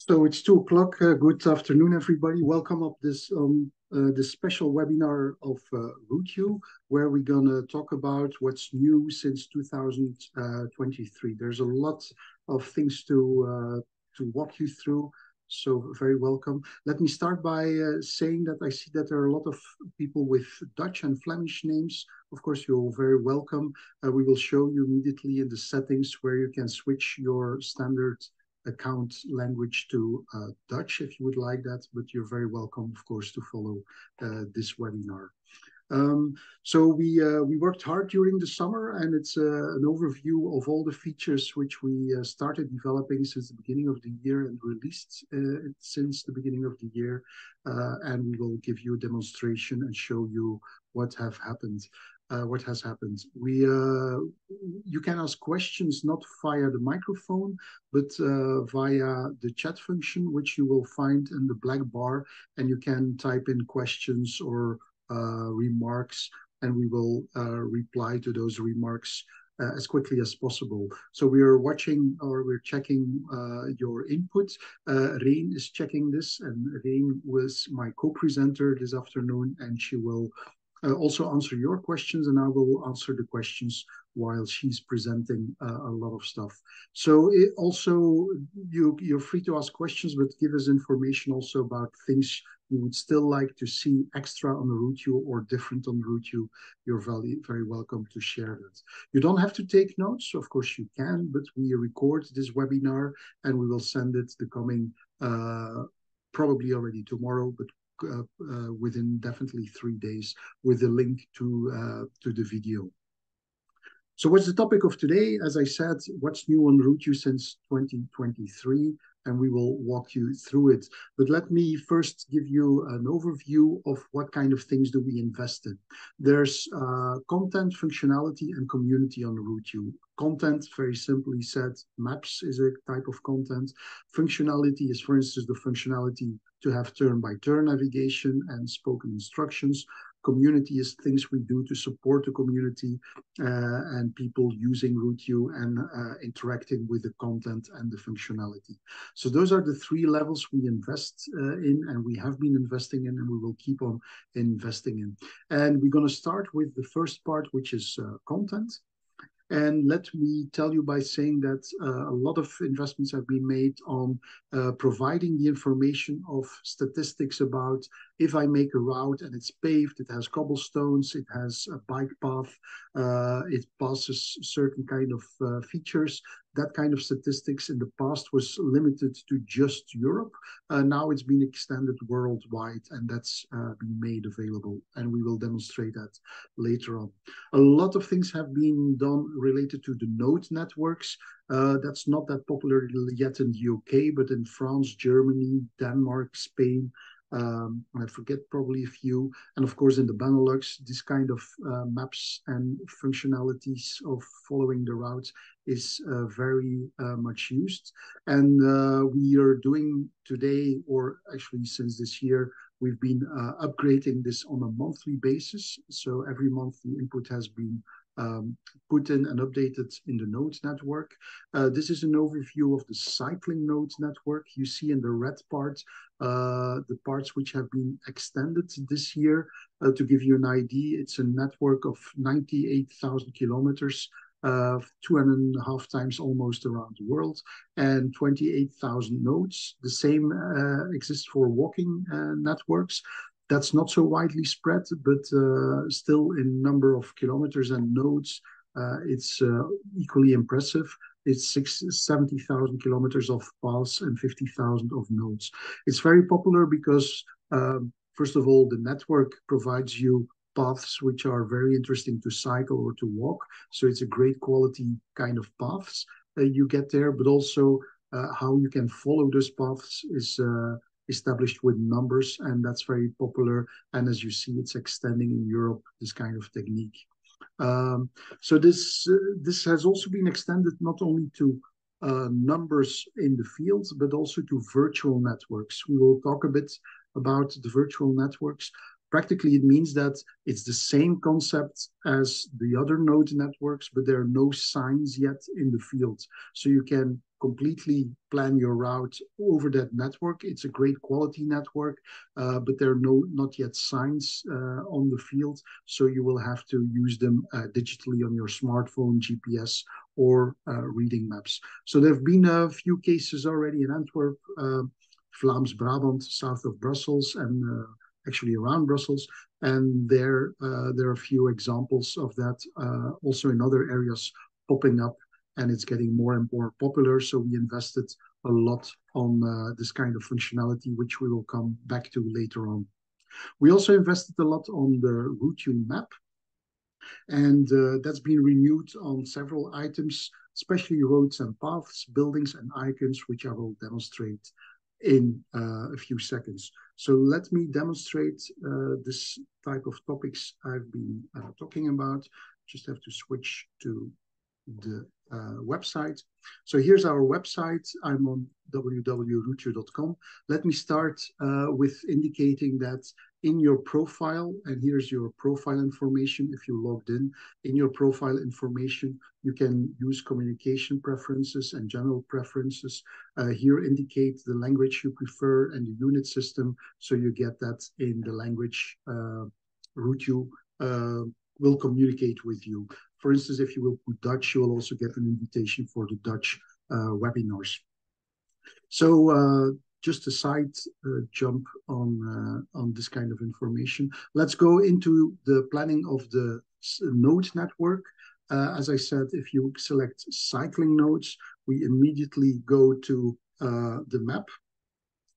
So it's 2 o'clock. Good afternoon, everybody. Welcome up this special webinar of RouteYou, where we're gonna talk about what's new since 2023. There's a lot of things to walk you through. So very welcome. Let me start by saying that I see that there are a lot of people with Dutch and Flemish names. Of course, you're very welcome. We will show you immediately in the settings where you can switch your standard account language to Dutch if you would like that, but you're very welcome, of course, to follow this webinar. So we worked hard during the summer, and it's an overview of all the features which we started developing since the beginning of the year and released since the beginning of the year. And we will give you a demonstration and show you what has happened. You can ask questions not via the microphone, but via the chat function, which you will find in the black bar, and you can type in questions or remarks, and we will reply to those remarks as quickly as possible. So we're checking your input. Reen is checking this, and Reen was my co-presenter this afternoon, and she will also answer your questions, and I will answer the questions while she's presenting a lot of stuff. So you're free to ask questions, but give us information also about things you would still like to see extra on the RouteYou or different on RouteYou. You're very welcome to share that. You don't have to take notes, of course you can, but we record this webinar and we will send it the coming, probably already tomorrow, but within definitely 3 days with a link to the video. So what's the topic of today? As I said, what's new on RouteYou since 2023, and we will walk you through it. But let me first give you an overview of what kind of things do we invest in. There's content, functionality, and community on RouteYou. Content, very simply said, maps is a type of content. Functionality is, for instance, the functionality to have turn-by-turn navigation and spoken instructions. Community is things we do to support the community and people using RouteYou and interacting with the content and the functionality. So those are the 3 levels we invest in, and we have been investing in, and we will keep on investing in. And we're going to start with the first part, which is content. And let me tell you by saying that a lot of investments have been made on providing the information of statistics about if I make a route and it's paved, it has cobblestones, it has a bike path, it passes certain kind of features. That kind of statistics in the past was limited to just Europe. Now it's been extended worldwide, and that's been made available, and we will demonstrate that later on. A lot of things have been done related to the node networks. That's not that popular yet in the UK, but in France, Germany, Denmark, Spain, I forget probably a few, and of course in the Benelux, this kind of maps and functionalities of following the routes is very much used. And we are doing today, or actually since this year, we've been upgrading this on a monthly basis. So every month the input has been put in and updated in the node network. This is an overview of the cycling node network. You see in the red part, the parts which have been extended this year. To give you an idea, it's a network of 98,000 kilometers, 2.5 times almost around the world, and 28,000 nodes. The same exists for walking networks. That's not so widely spread, but still in number of kilometers and nodes, it's equally impressive. It's 70,000 kilometers of paths and 50,000 of nodes. It's very popular because, first of all, the network provides you paths which are very interesting to cycle or to walk. So it's a great quality kind of paths you get there, but also how you can follow those paths is established with numbers, and that's very popular. And as you see, it's extending in Europe, this kind of technique. So this has also been extended not only to numbers in the fields, but also to virtual networks. We will talk a bit about the virtual networks. Practically, it means that it's the same concept as the other node networks, but there are no signs yet in the field. So you can completely plan your route over that network. It's a great quality network, but there are not yet signs on the field. So you will have to use them digitally on your smartphone, GPS, or reading maps. So there have been a few cases already in Antwerp, Vlaams Brabant, south of Brussels, and actually around Brussels. And there are a few examples of that also in other areas popping up, and it's getting more and more popular. So we invested a lot on this kind of functionality, which we will come back to later on. We also invested a lot on the RouteYou map, and that's been renewed on several items, especially roads and paths, buildings and icons, which I will demonstrate in a few seconds. So let me demonstrate this type of topics I've been talking about. Just have to switch to the website. So here's our website. I'm on www.routeyou.com. Let me start with indicating that in your profile, and here's your profile information if you logged in. In your profile information, you can use communication preferences and general preferences. Here indicate the language you prefer and the unit system, so you get that in the language RouteYou will communicate with you. For instance, if you will put Dutch, you will also get an invitation for the Dutch webinars. So just a side jump on this kind of information. Let's go into the planning of the node network. As I said, if you select cycling nodes, we immediately go to the map.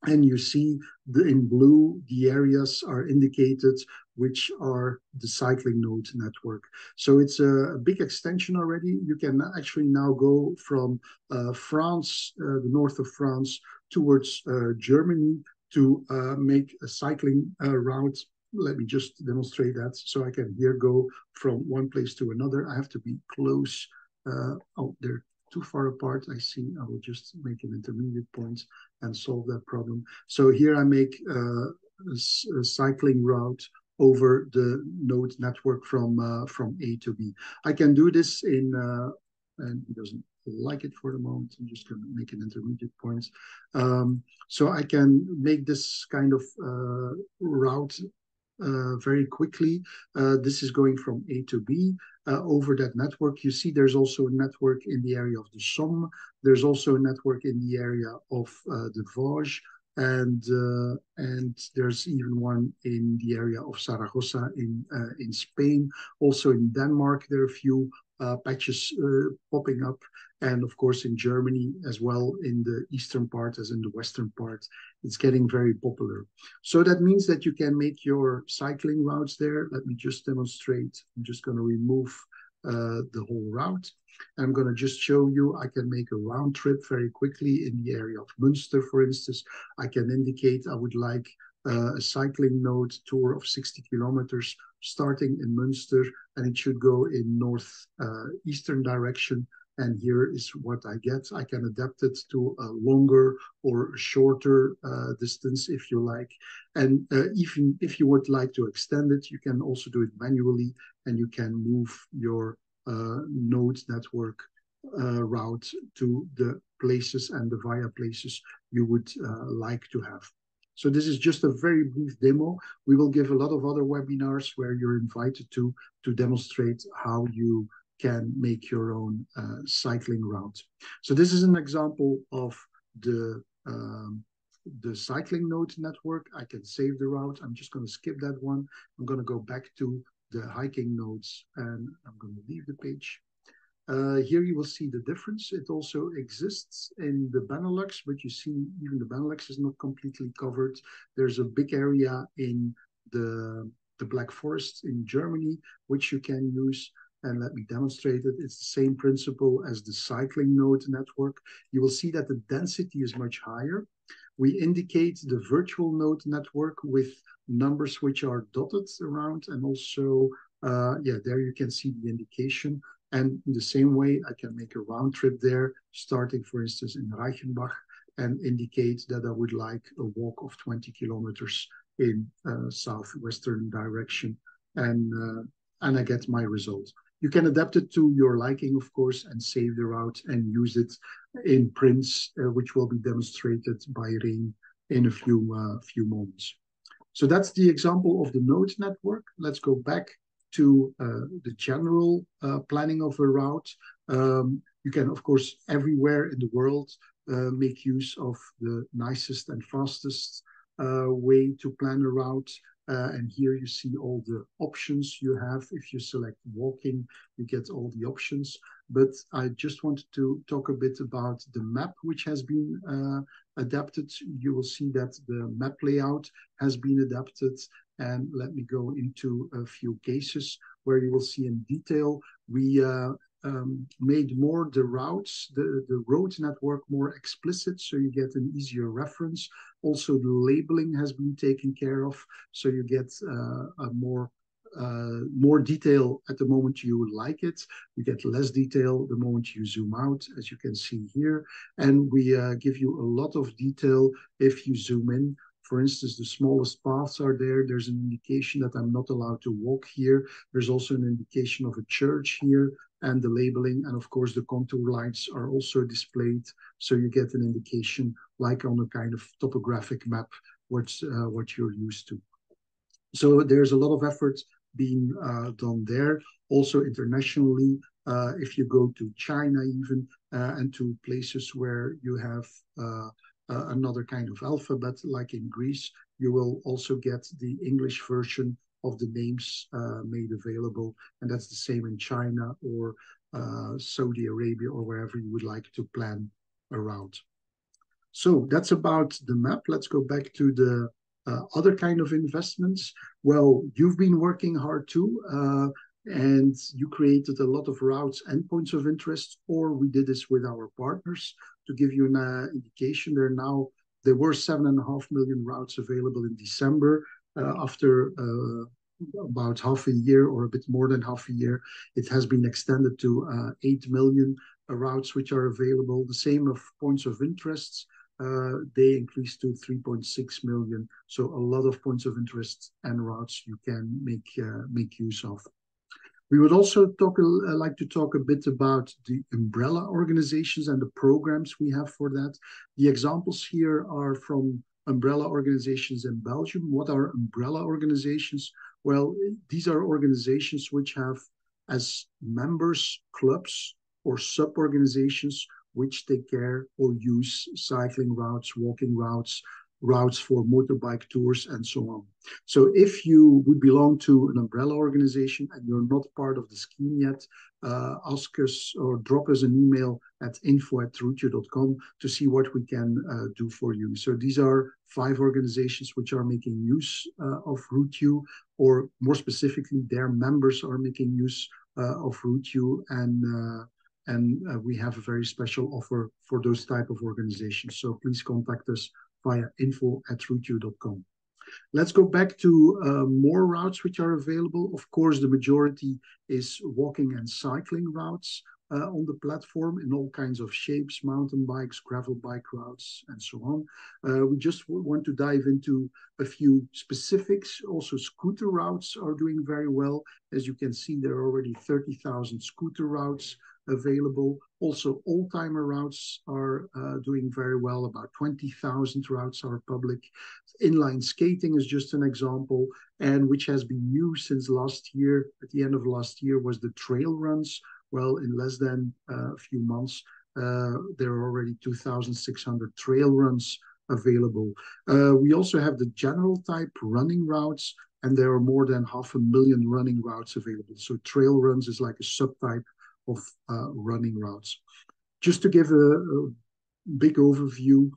And you see in blue, the areas are indicated, which are the cycling node network. So it's a big extension already. You can actually now go from France, the north of France, towards Germany to make a cycling route. Let me just demonstrate that. So I can here go from one place to another. I have to be close. Oh, they're too far apart. I see. I will just make an intermediate point and solve that problem. So here I make a cycling route over the node network from A to B. I can do this in, and it doesn't like it for the moment. I'm just going to make an intermediate point. So I can make this kind of route very quickly. This is going from A to B over that network. You see there's also a network in the area of the Somme. There's also a network in the area of the Vosges. And there's even one in the area of Zaragoza in Spain. Also in Denmark, there are a few patches popping up. And of course, in Germany as well, in the eastern part as in the western part, it's getting very popular. So that means that you can make your cycling routes there. Let me just demonstrate. I'm just going to remove the whole route. And I'm going to just show you, I can make a round trip very quickly in the area of Münster, for instance. I can indicate I would like a cycling node tour of 60 kilometers starting in Münster, and it should go in northeastern direction. And here is what I get. I can adapt it to a longer or shorter distance if you like. And even if you would like to extend it, you can also do it manually, and you can move your node network route to the places and the via places you would like to have. So this is just a very brief demo. We will give a lot of other webinars where you're invited to demonstrate how you can make your own cycling route. So this is an example of the cycling node network. I can save the route. I'm just going to skip that one. I'm going to go back to the hiking nodes, and I'm going to leave the page. Here you will see the difference. It also exists in the Benelux, but you see even the Benelux is not completely covered. There's a big area in the Black Forest in Germany, which you can use. And let me demonstrate it. It's the same principle as the cycling node network. You will see that the density is much higher. We indicate the virtual node network with numbers which are dotted around, and also, there you can see the indication. And in the same way, I can make a round trip there, starting, for instance, in Reichenbach, and indicate that I would like a walk of 20 kilometers in southwestern direction, and I get my result. You can adapt it to your liking, of course, and save the route and use it in prints, which will be demonstrated by Rein in a few moments. So that's the example of the node network. Let's go back to the general planning of a route. You can, of course, everywhere in the world make use of the nicest and fastest way to plan a route. And here you see all the options you have. If you select walking, you get all the options. But I just wanted to talk a bit about the map, which has been adapted. You will see that the map layout has been adapted. And let me go into a few cases where you will see in detail. We made more the routes, the road network more explicit, so you get an easier reference. Also, the labeling has been taken care of, so you get a more detail at the moment you like it. You get less detail the moment you zoom out, as you can see here. And we give you a lot of detail if you zoom in. For instance, the smallest paths are there. There's an indication that I'm not allowed to walk here. There's also an indication of a church here, and the labeling. And of course, the contour lines are also displayed. So you get an indication like on a kind of topographic map, what you're used to. So there's a lot of effort being done there. Also internationally, if you go to China even, and to places where you have another kind of alphabet, like in Greece, you will also get the English version of the names made available. And that's the same in China or Saudi Arabia or wherever you would like to plan a route. So that's about the map. Let's go back to the other kind of investments. Well, you've been working hard too, and you created a lot of routes and points of interest, or we did this with our partners. To give you an indication, there were 7.5 million routes available in December. After about half a year or a bit more than half a year, it has been extended to 8 million routes which are available. The same of points of interests. They increased to 3.6 million. So a lot of points of interest and routes you can make use of. We would also like to talk a bit about the umbrella organizations and the programs we have for that. The examples here are from umbrella organizations in Belgium. What are umbrella organizations? Well, these are organizations which have as members clubs or sub-organizations which take care or use cycling routes, walking routes, routes for motorbike tours, and so on. So if you would belong to an umbrella organization and you're not part of the scheme yet, ask us or drop us an email at info@routeyou.com to see what we can do for you. So these are 5 organizations which are making use of RouteYou, or more specifically, their members are making use of RouteYou, and we have a very special offer for those type of organizations. So please contact us via info@routeyou.com. Let's go back to more routes which are available. Of course, the majority is walking and cycling routes on the platform in all kinds of shapes, mountain bikes, gravel bike routes, and so on. We just want to dive into a few specifics. Also, scooter routes are doing very well. As you can see, there are already 30,000 scooter routes available. Also, old-timer routes are doing very well. About 20,000 routes are public. Inline skating is just an example, and which has been new since last year. At the end of last year was the trail runs. Well, in less than a few months, there are already 2,600 trail runs available. We also have the general type running routes, and there are more than 500,000 running routes available. So trail runs is like a subtype of running routes. Just to give a big overview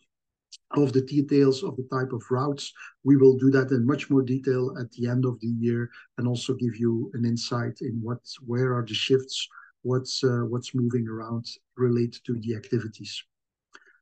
of the details of the type of routes, we will do that in much more detail at the end of the year, and also give you an insight in where are the shifts, what's moving around related to the activities.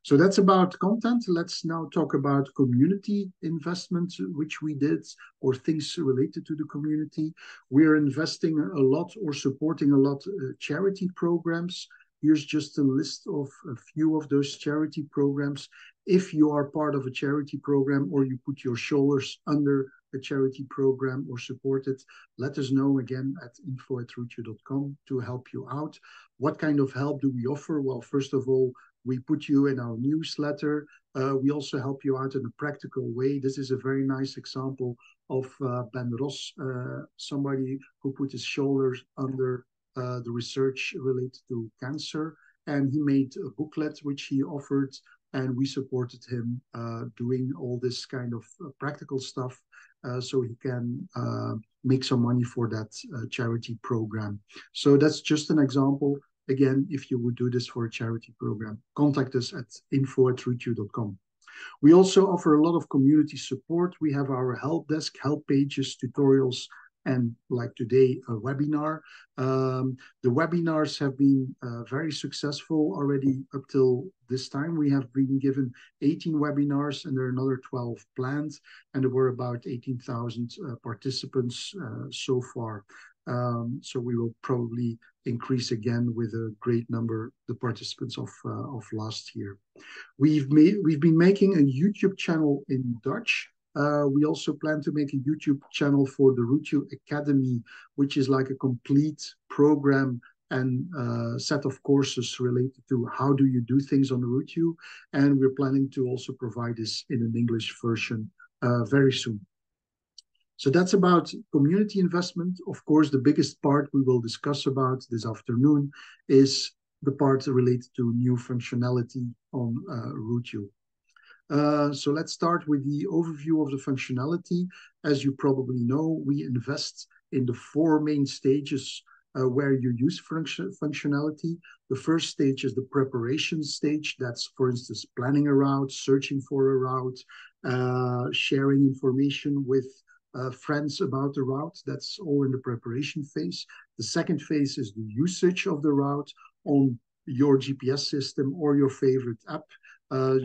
So that's about content. Let's now talk about community investment, which we did, or things related to the community. We're investing a lot or supporting a lot charity programs. Here's just a list of a few of those charity programs. If you are part of a charity program or you put your shoulders under a charity program or support it, let us know again at info@routeyou.com to help you out. What kind of help do we offer? Well, first of all, we put you in our newsletter. We also help you out in a practical way. This is a very nice example of Ben Ross, somebody who put his shoulders under the research related to cancer. And he made a booklet which he offered, and we supported him doing all this kind of practical stuff so he can make some money for that charity program. So that's just an example. Again, if you would do this for a charity program, contact us at info@routeyou.com. We also offer a lot of community support. We have our help desk, help pages, tutorials, and like today, a webinar. The webinars have been very successful already up till this time. We have been given 18 webinars and there are another 12 planned, and there were about 18,000 participants so far. So we will probably increase again with a great number the participants of last year. We've been making a YouTube channel in Dutch. We also plan to make a YouTube channel for the RouteYou Academy, which is like a complete program and set of courses related to how do you do things on the RouteYou. And we're planning to also provide this in an English version very soon. So that's about community investment. Of course, the biggest part we will discuss about this afternoon is the part related to new functionality on RouteYou. So let's start with the overview of the functionality. As you probably know, we invest in the 4 main stages where you use functionality. The first stage is the preparation stage. That's, for instance, planning a route, searching for a route, sharing information with friends about the route. That's all in the preparation phase. The second phase is the usage of the route on your GPS system or your favorite app.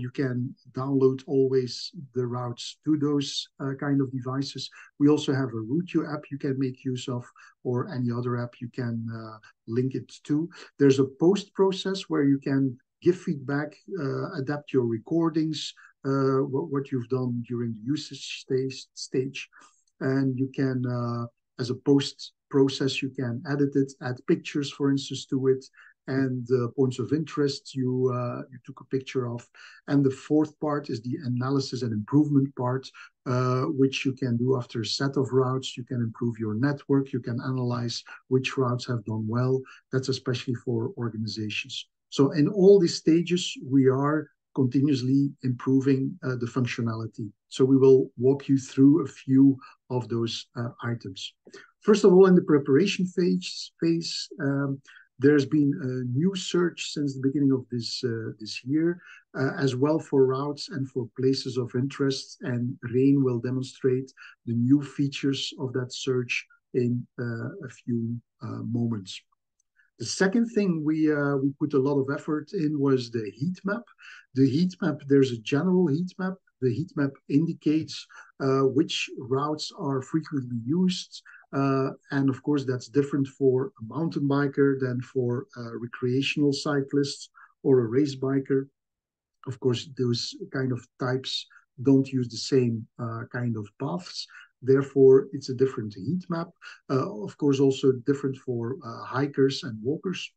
You can download always the routes to those kind of devices. We also have a RouteYou app you can make use of, or any other app you can link it to. There's a post process where you can give feedback, adapt your recordings, what you've done during the usage stage. And you can, as a post process, you can edit it, add pictures, for instance, to it, and points of interest you took a picture of. And the fourth part is the analysis and improvement part, which you can do after a set of routes. You can improve your network. You can analyze which routes have done well. That's especially for organizations. So in all these stages, we are continuously improving the functionality. So we will walk you through a few of those items. First of all, in the preparation phase, there's been a new search since the beginning of this year, as well for routes and for places of interest. And Rein will demonstrate the new features of that search in a few moments. The second thing we put a lot of effort in was the heat map. The heat map, there's a general heat map. The heat map indicates which routes are frequently used. And of course, that's different for a mountain biker than for a recreational cyclist or a race biker. Of course, those kind of types don't use the same kind of paths. Therefore, it's a different heat map. Of course, also different for hikers and walkers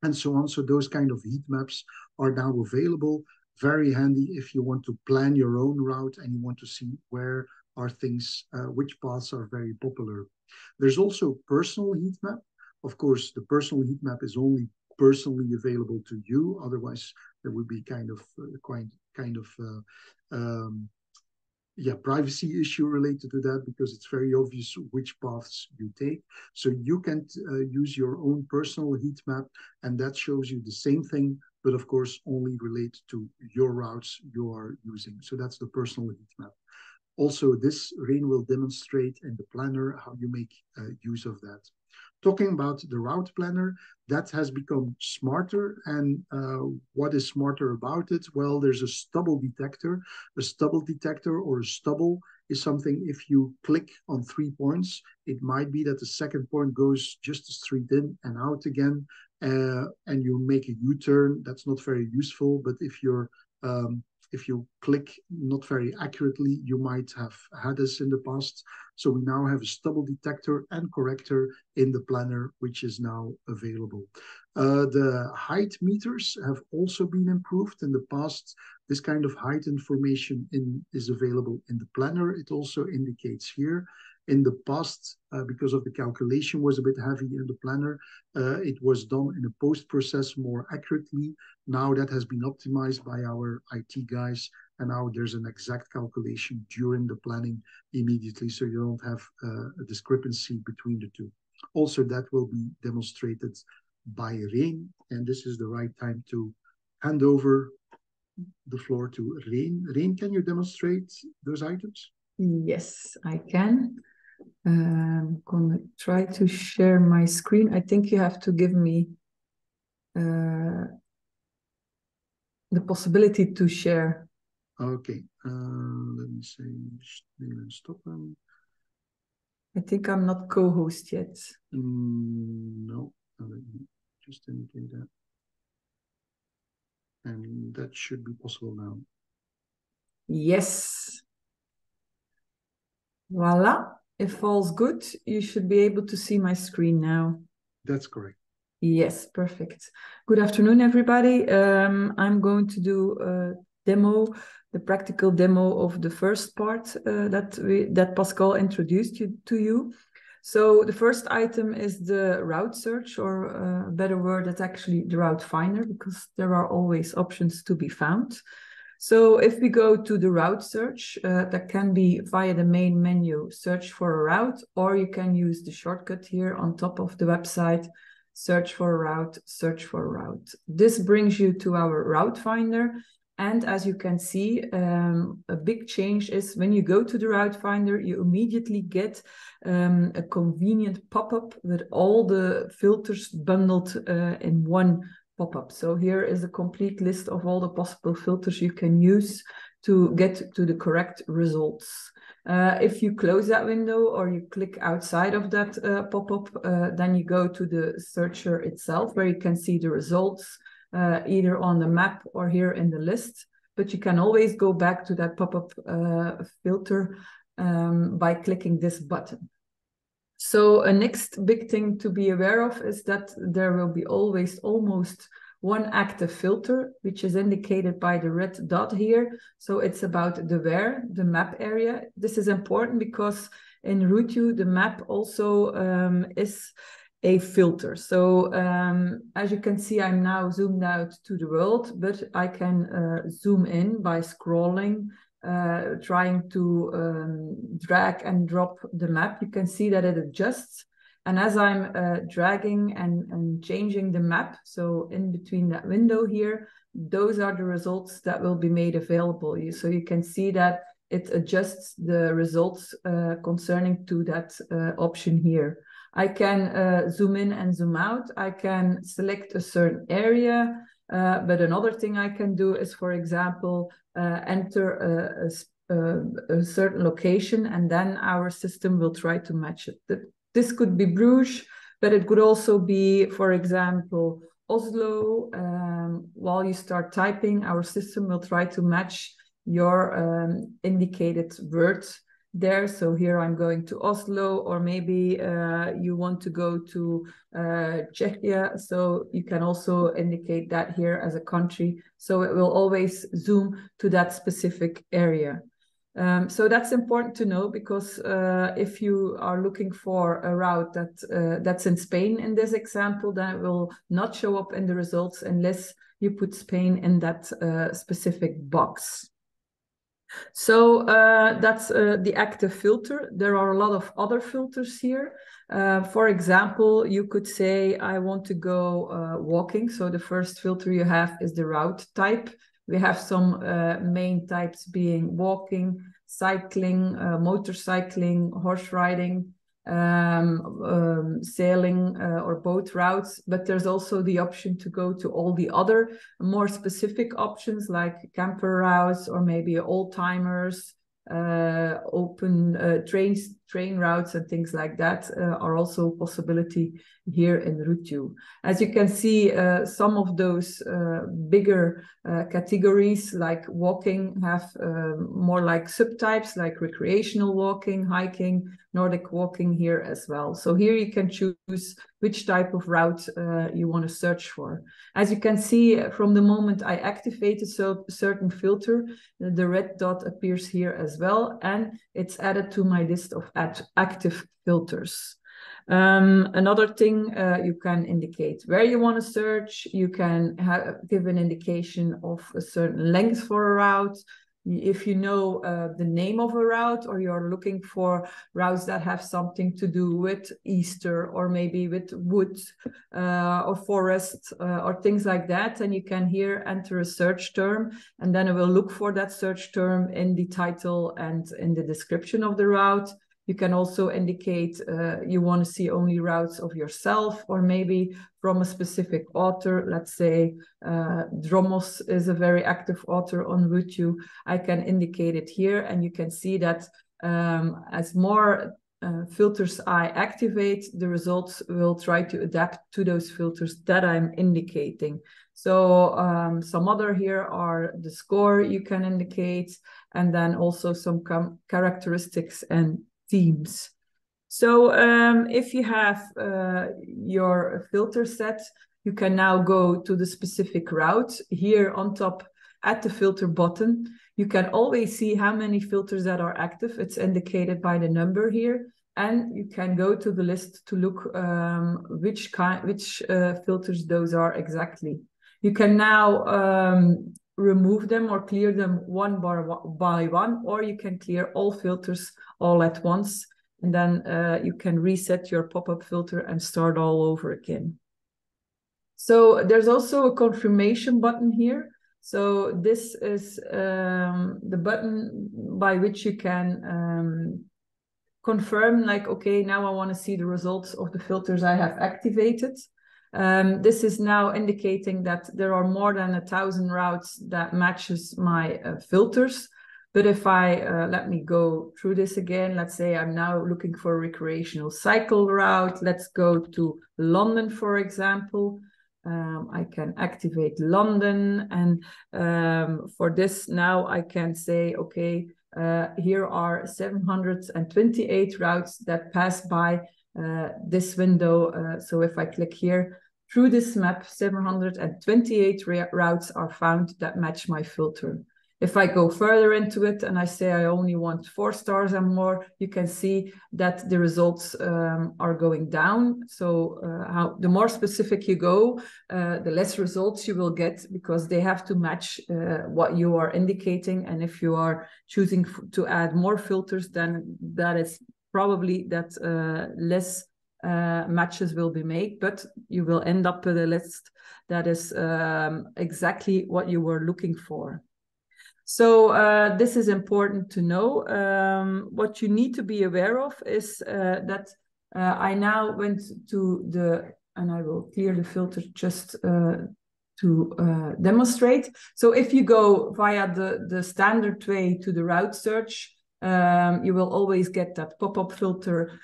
and so on. So those kind of heat maps are now available. Very handy if you want to plan your own route and you want to see where are things, which paths are very popular. There's also personal heat map. Of course, the personal heat map is only personally available to you. Otherwise, there would be kind of privacy issue related to that, because it's very obvious which paths you take. So you can use your own personal heat map, and that shows you the same thing, but of course only related to your routes you are using. So that's the personal heat map. Also, this Rain will demonstrate in the planner how you make use of that. Talking about the route planner, that has become smarter. And what is smarter about it? Well, there's a stubble detector. A stubble detector or a stubble is something, if you click on 3 points, it might be that the second point goes just straight in and out again, and you make a U-turn. That's not very useful, but if you click not very accurately, you might have had this in the past. So we now have a stubble detector and corrector in the planner, which is now available. The height meters have also been improved. In the past, this kind of height information is available in the planner. It also indicates here. In the past, because of the calculation was a bit heavy in the planner, it was done in a post-process more accurately. Now that has been optimized by our IT guys, and now there's an exact calculation during the planning immediately, so you don't have a discrepancy between the two. Also, that will be demonstrated by Rain, and this is the right time to hand over the floor to Rain. Rain, can you demonstrate those items? Yes, I can. I'm gonna try to share my screen. I think you have to give me the possibility to share. Okay, let me say stop them. I think I'm not co-host yet. No, let me just indicate that. And that should be possible now. Yes. Voila. If all's good, you should be able to see my screen now. That's correct. Yes, perfect. Good afternoon, everybody. I'm going to do a demo, the practical demo of the first part that Pascal introduced to you. So the first item is the route search, or a better word, that's actually the route finder, because there are always options to be found. So if we go to the route search, that can be via the main menu, search for a route, or you can use the shortcut here on top of the website, search for a route, search for a route. This brings you to our route finder. And as you can see, a big change is when you go to the route finder, you immediately get a convenient pop-up with all the filters bundled in one pop-up. So here is a complete list of all the possible filters you can use to get to the correct results. If you close that window or you click outside of that pop-up, then you go to the searcher itself, where you can see the results either on the map or here in the list. But you can always go back to that pop-up filter by clicking this button. So a next big thing to be aware of is that there will be always almost one active filter, which is indicated by the red dot here. So it's about the where, the map area. This is important because in RouteYou, the map also is a filter. So as you can see, I'm now zoomed out to the world, but I can zoom in by scrolling, trying to drag and drop the map. You can see that it adjusts. And as I'm dragging and changing the map, so in between that window here, those are the results that will be made available. So you can see that it adjusts the results concerning to that option here. I can zoom in and zoom out. I can select a certain area, but another thing I can do is, for example, enter a certain location, and then our system will try to match it. This could be Bruges, but it could also be, for example, Oslo. While you start typing, our system will try to match your indicated words there. So here I'm going to Oslo, or maybe you want to go to Czechia. So you can also indicate that here as a country. So it will always zoom to that specific area. So that's important to know, because if you are looking for a route that's in Spain in this example, then it will not show up in the results unless you put Spain in that specific box. So that's the active filter. There are a lot of other filters here. For example, you could say, I want to go walking. So the first filter you have is the route type. We have some main types being walking, cycling, motorcycling, horse riding, sailing or boat routes, but there's also the option to go to all the other more specific options like camper routes or maybe old-timers, open train routes and things like that are also a possibility here in RouteYou. As you can see, some of those bigger categories like walking have more like subtypes like recreational walking, hiking, Nordic walking here as well. So here you can choose which type of route you want to search for. As you can see, from the moment I activate a certain filter, the red dot appears here as well, and it's added to my list of active filters. Another thing, you can indicate where you want to search. You can give an indication of a certain length for a route. If you know the name of a route, or you're looking for routes that have something to do with Easter or maybe with woods or forest or things like that, then you can here enter a search term, and then it will look for that search term in the title and in the description of the route. You can also indicate you want to see only routes of yourself or maybe from a specific author. Let's say Dromos is a very active author on RouteYou. I can indicate it here, and you can see that as more filters I activate, the results will try to adapt to those filters that I'm indicating. So some other here are the score you can indicate, and then also some characteristics and themes. So if you have your filter set, you can now go to the specific route. Here on top at the filter button, you can always see how many filters that are active. It's indicated by the number here, and you can go to the list to look which filters those are exactly. You can now remove them or clear them one by one, or you can clear all filters all at once, and then you can reset your pop-up filter and start all over again. So there's also a confirmation button here. So this is the button by which you can confirm, like, okay, now I want to see the results of the filters I have activated. This is now indicating that there are more than 1,000 routes that matches my filters. But if I, let me go through this again. Let's say I'm now looking for a recreational cycle route. Let's go to London, for example. I can activate London. And for this now I can say, okay, here are 728 routes that pass by this window. So if I click here, through this map, 728 routes are found that match my filter. If I go further into it and I say I only want 4 stars and more, you can see that the results are going down. So the more specific you go, the less results you will get, because they have to match what you are indicating. And if you are choosing to add more filters, then that is probably that less matches will be made, but you will end up with a list that is exactly what you were looking for. So this is important to know. What you need to be aware of is that I now went to the, and I will clear the filter just to demonstrate. So if you go via the standard way to the route search, you will always get that pop-up filter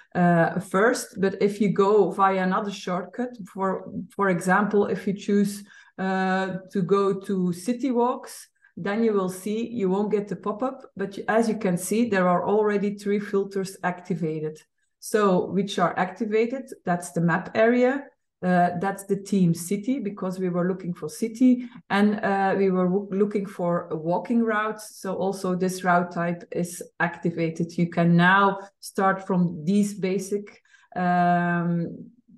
first. But if you go via another shortcut, for example, if you choose to go to city walks, then you will see, you won't get the pop-up, but as you can see, there are already 3 filters activated. So which are activated, that's the map area, that's the theme city, because we were looking for city, and we were looking for walking routes. So also this route type is activated. You can now start from these basic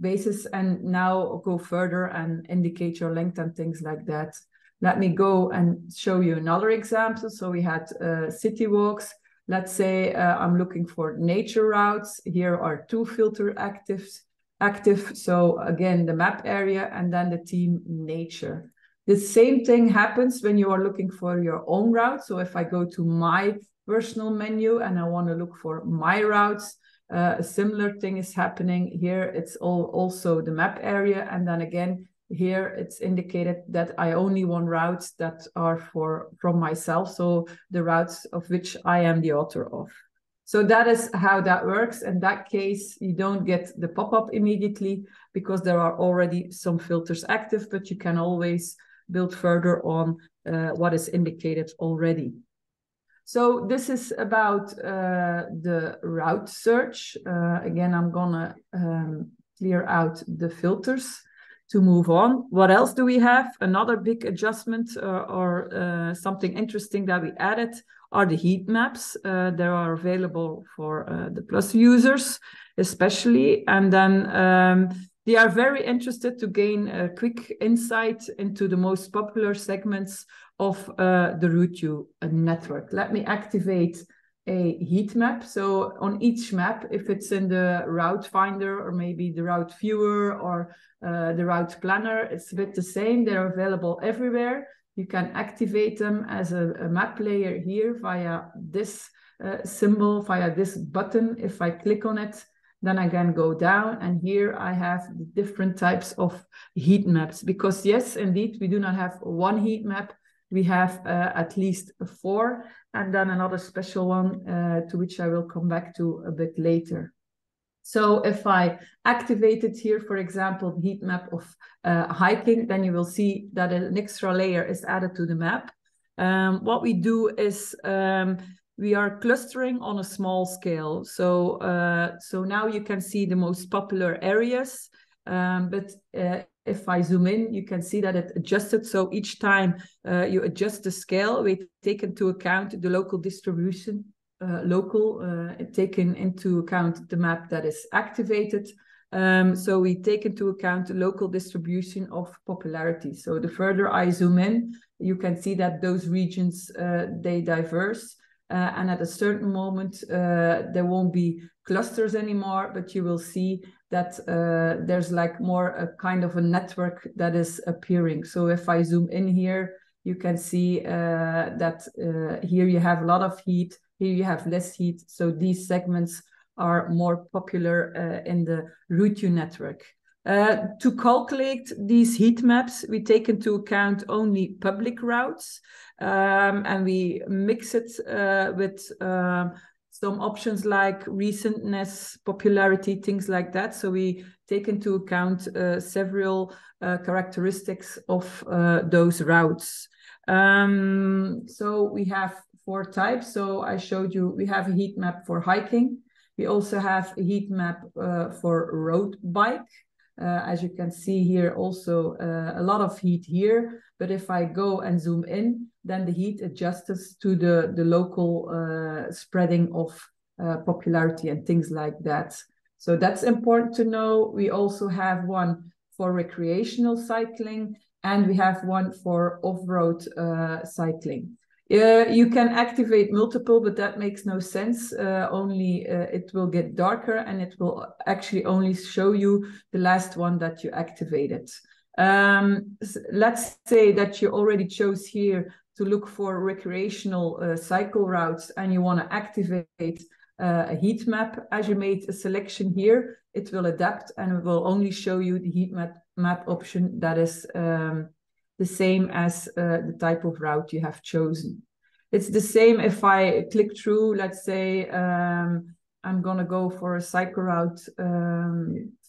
basis and now go further and indicate your length and things like that. Let me go and show you another example. So we had city walks. Let's say I'm looking for nature routes. Here are 2 filter active. So again, the map area and then the theme nature. The same thing happens when you are looking for your own route. So if I go to my personal menu and I want to look for my routes, a similar thing is happening here. It's also the map area, and then again here it's indicated that I only want routes that are from myself, so the routes of which I am the author of. So that is how that works. In that case, you don't get the pop-up immediately because there are already some filters active, but you can always build further on what is indicated already. So this is about the route search. Again, I'm gonna clear out the filters to move on. What else do we have? Another big adjustment or something interesting that we added are the heat maps. They are available for the Plus users especially. And then they are very interested to gain a quick insight into the most popular segments of the RouteYou network. Let me activate a heat map. So on each map, if it's in the route finder or maybe the route viewer or the route planner, it's a bit the same. They're available everywhere. You can activate them as a map layer here via this symbol, via this button. If I click on it, then I can go down, and here I have the different types of heat maps, because yes, indeed, we do not have one heat map. We have at least 4, and then another special one to which I will come back to a bit later. So if I activate it here, for example, the heat map of hiking, then you will see that an extra layer is added to the map. What we do is we are clustering on a small scale. So now you can see the most popular areas, but if I zoom in, you can see that it adjusted. So each time you adjust the scale, we take into account the local distribution, taken into account the map that is activated. So we take into account the local distribution of popularity. So the further I zoom in, you can see that those regions, they diverse. And at a certain moment, there won't be clusters anymore, but you will see that there's like more a kind of a network that is appearing. So if I zoom in here, you can see that here you have a lot of heat, here you have less heat. So these segments are more popular in the RouteYou network. To calculate these heat maps, we take into account only public routes, and we mix it with some options like recentness, popularity, things like that. So we take into account several characteristics of those routes. So we have 4 types. So I showed you, we have a heat map for hiking. We also have a heat map for road bike. As you can see here, also a lot of heat here. But if I go and zoom in, then the heat adjusts to the local spreading of popularity and things like that. So that's important to know. We also have one for recreational cycling, and we have one for off-road cycling. You can activate multiple, but that makes no sense. Only it will get darker, and it will actually only show you the last one that you activated. Let's say that you already chose here to look for recreational cycle routes, and you want to activate a heat map. As you made a selection here, it will adapt, and it will only show you the heat map option that is the same as the type of route you have chosen. It's the same if I click through, let's say I'm gonna go for a cycle route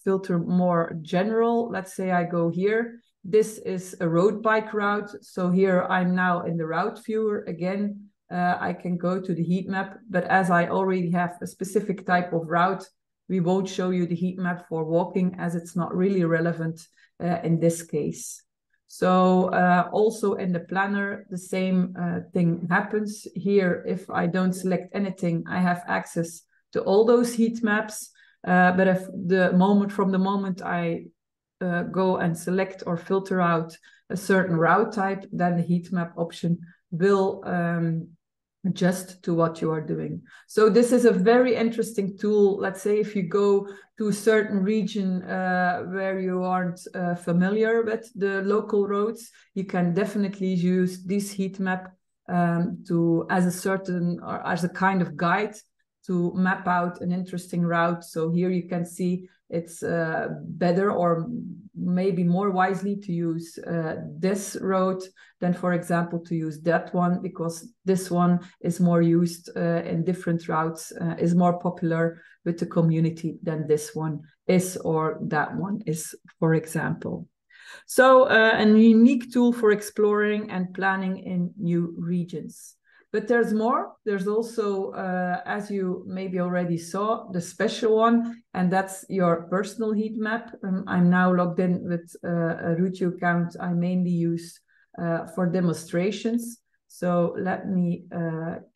filter more general. Let's say I go here. This is a road bike route. So here I'm now in the route viewer again. I can go to the heat map, but as I already have a specific type of route, we won't show you the heat map for walking, as it's not really relevant in this case. So also in the planner, the same thing happens. Here, if I don't select anything, I have access to all those heat maps. But if from the moment I go and select or filter out a certain route type, then the heat map option will adjust to what you are doing. So this is a very interesting tool. Let's say if you go to a certain region where you aren't familiar with the local roads, you can definitely use this heat map as a kind of guide to map out an interesting route. So here you can see it's better or maybe more wisely to use this road than, for example, to use that one, because this one is more used in different routes, is more popular with the community than this one is, or that one is, for example. So a unique tool for exploring and planning in new regions. But there's more. There's also, as you maybe already saw, the special one, and that's your personal heat map. I'm now logged in with a RouteYou account I mainly use for demonstrations. So let me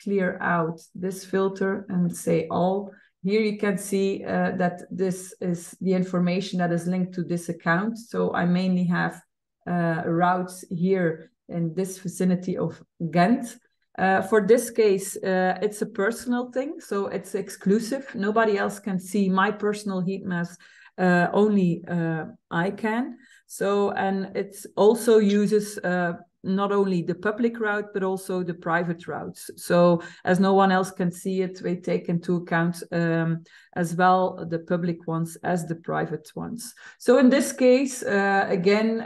clear out this filter and say all. Here you can see that this is the information that is linked to this account. So I mainly have routes here in this vicinity of Ghent. For this case, it's a personal thing, so it's exclusive. Nobody else can see my personal heat maps, only I can. So, and it also uses not only the public route, but also the private routes. So as no one else can see it, we take into account as well the public ones as the private ones. So in this case, again,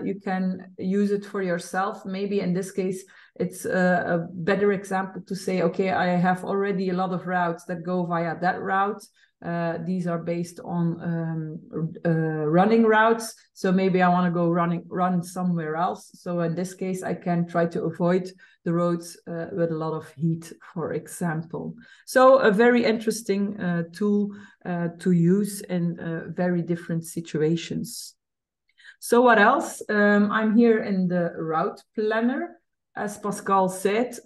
you can use it for yourself. Maybe in this case, it's a better example to say, okay, I have already a lot of routes that go via that route. These are based on running routes. So maybe I want to go run somewhere else. So in this case, I can try to avoid the roads with a lot of heat, for example. So a very interesting tool to use in very different situations. So what else? I'm here in the route planner. As Pascal said,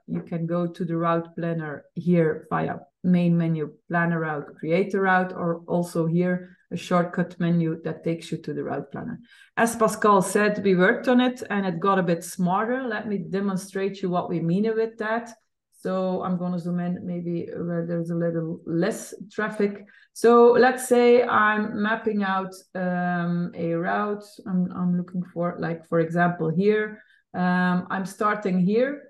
you can go to the route planner here via main menu, planner route, create a route, or also here a shortcut menu that takes you to the route planner. As Pascal said, we worked on it and it got a bit smarter. Let me demonstrate you what we mean with that. So I'm going to zoom in maybe where there's a little less traffic. So let's say I'm mapping out a route. I'm looking for, like, for example, here. I'm starting here.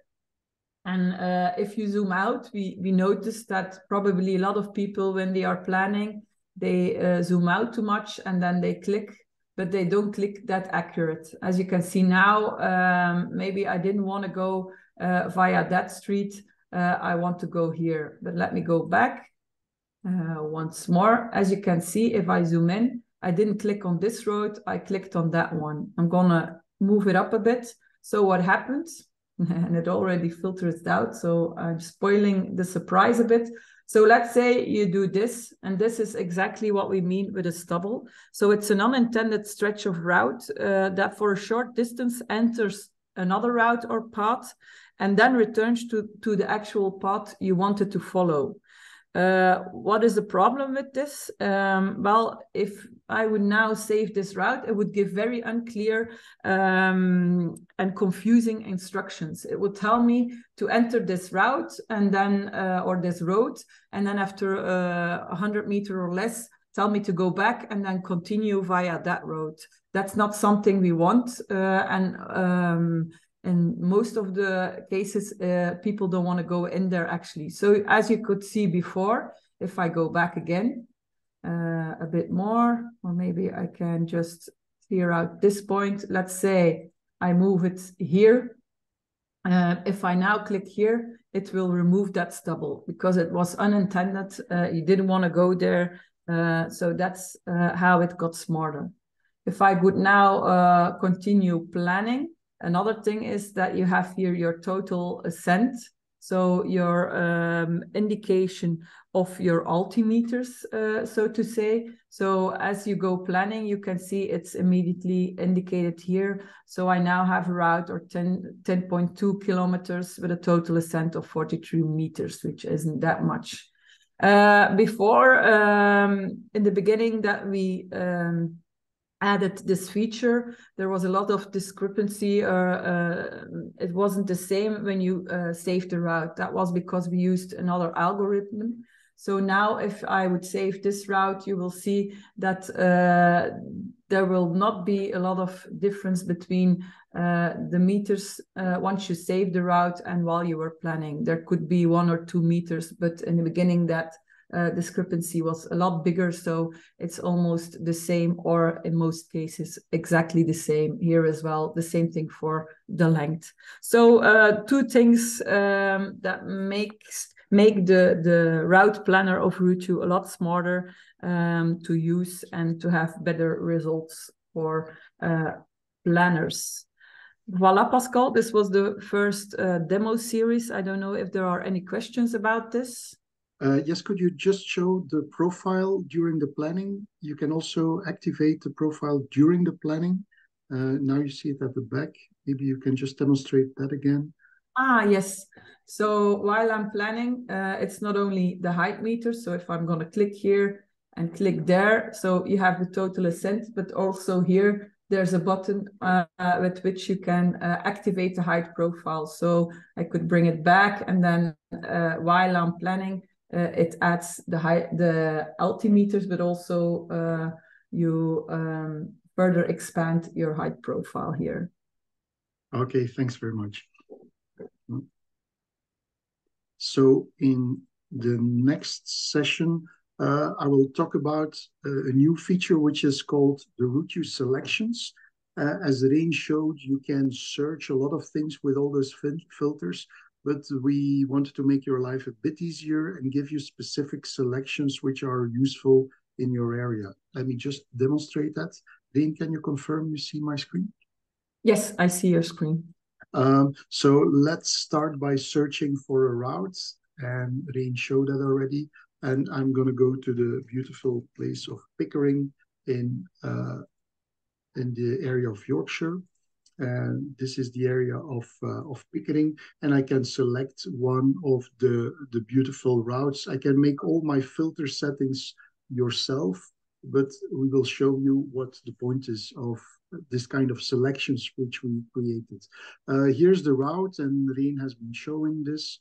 And if you zoom out, we notice that probably a lot of people, when they are planning, they zoom out too much and then they click, but they don't click that accurate. As you can see now, maybe I didn't want to go via that street. I want to go here, but let me go back once more. As you can see, if I zoom in, I didn't click on this road. I clicked on that one. I'm going to move it up a bit. So what happens? And it already filters out, so I'm spoiling the surprise a bit. So let's say you do this, and this is exactly what we mean with a stubble. So it's an unintended stretch of route that for a short distance enters another route or path, and then returns to the actual path you wanted to follow. What is the problem with this? Well, if I would now save this route, it would give very unclear and confusing instructions. It would tell me to enter this route and then, or this road, and then after 100 meters or less, tell me to go back and then continue via that road. That's not something we want. In most of the cases, people don't want to go in there actually. So as you could see before, if I go back again a bit more, or maybe I can just clear out this point. Let's say I move it here. If I now click here, it will remove that stubble because it was unintended. You didn't want to go there. So that's how it got smarter. If I would now continue planning, another thing is that you have here your total ascent. So your indication of your altimeters, so to say. So as you go planning, you can see it's immediately indicated here. So I now have a route or 10.2 kilometers with a total ascent of 43 meters, which isn't that much. Before, in the beginning that we added this feature, there was a lot of discrepancy, it wasn't the same when you saved the route. That was because we used another algorithm. So now if I would save this route, you will see that there will not be a lot of difference between the meters once you save the route and while you were planning. There could be 1 or 2 meters, but in the beginning that discrepancy was a lot bigger, so it's almost the same, or in most cases exactly the same here as well. The same thing for the length. So 2 things that make the route planner of RouteYou a lot smarter to use and to have better results for planners. Voila, Pascal, this was the first demo series. I don't know if there are any questions about this. Yes, could you just show the profile during the planning? You can also activate the profile during the planning. Now you see it at the back. Maybe you can just demonstrate that again. Ah, yes. So while I'm planning, it's not only the height meter. So if I'm going to click here and click there, so you have the total ascent, but also here, there's a button with which you can activate the height profile. So I could bring it back, and then while I'm planning, it adds the altimeters, but also you further expand your height profile here. Okay, thanks very much. So in the next session, I will talk about a new feature which is called the RouteYou selections. As Rein showed, you can search a lot of things with all those filters, but we wanted to make your life a bit easier and give you specific selections which are useful in your area. Let me just demonstrate that. Rein, can you confirm you see my screen? Yes, I see your screen. So let's start by searching for a route, and Rein showed that already. And I'm going to go to the beautiful place of Pickering in the area of Yorkshire. And this is the area of Pickering, and I can select one of the beautiful routes. I can make all my filter settings yourself, but we will show you what the point is of this kind of selections which we created. Here's the route, and Rein has been showing this.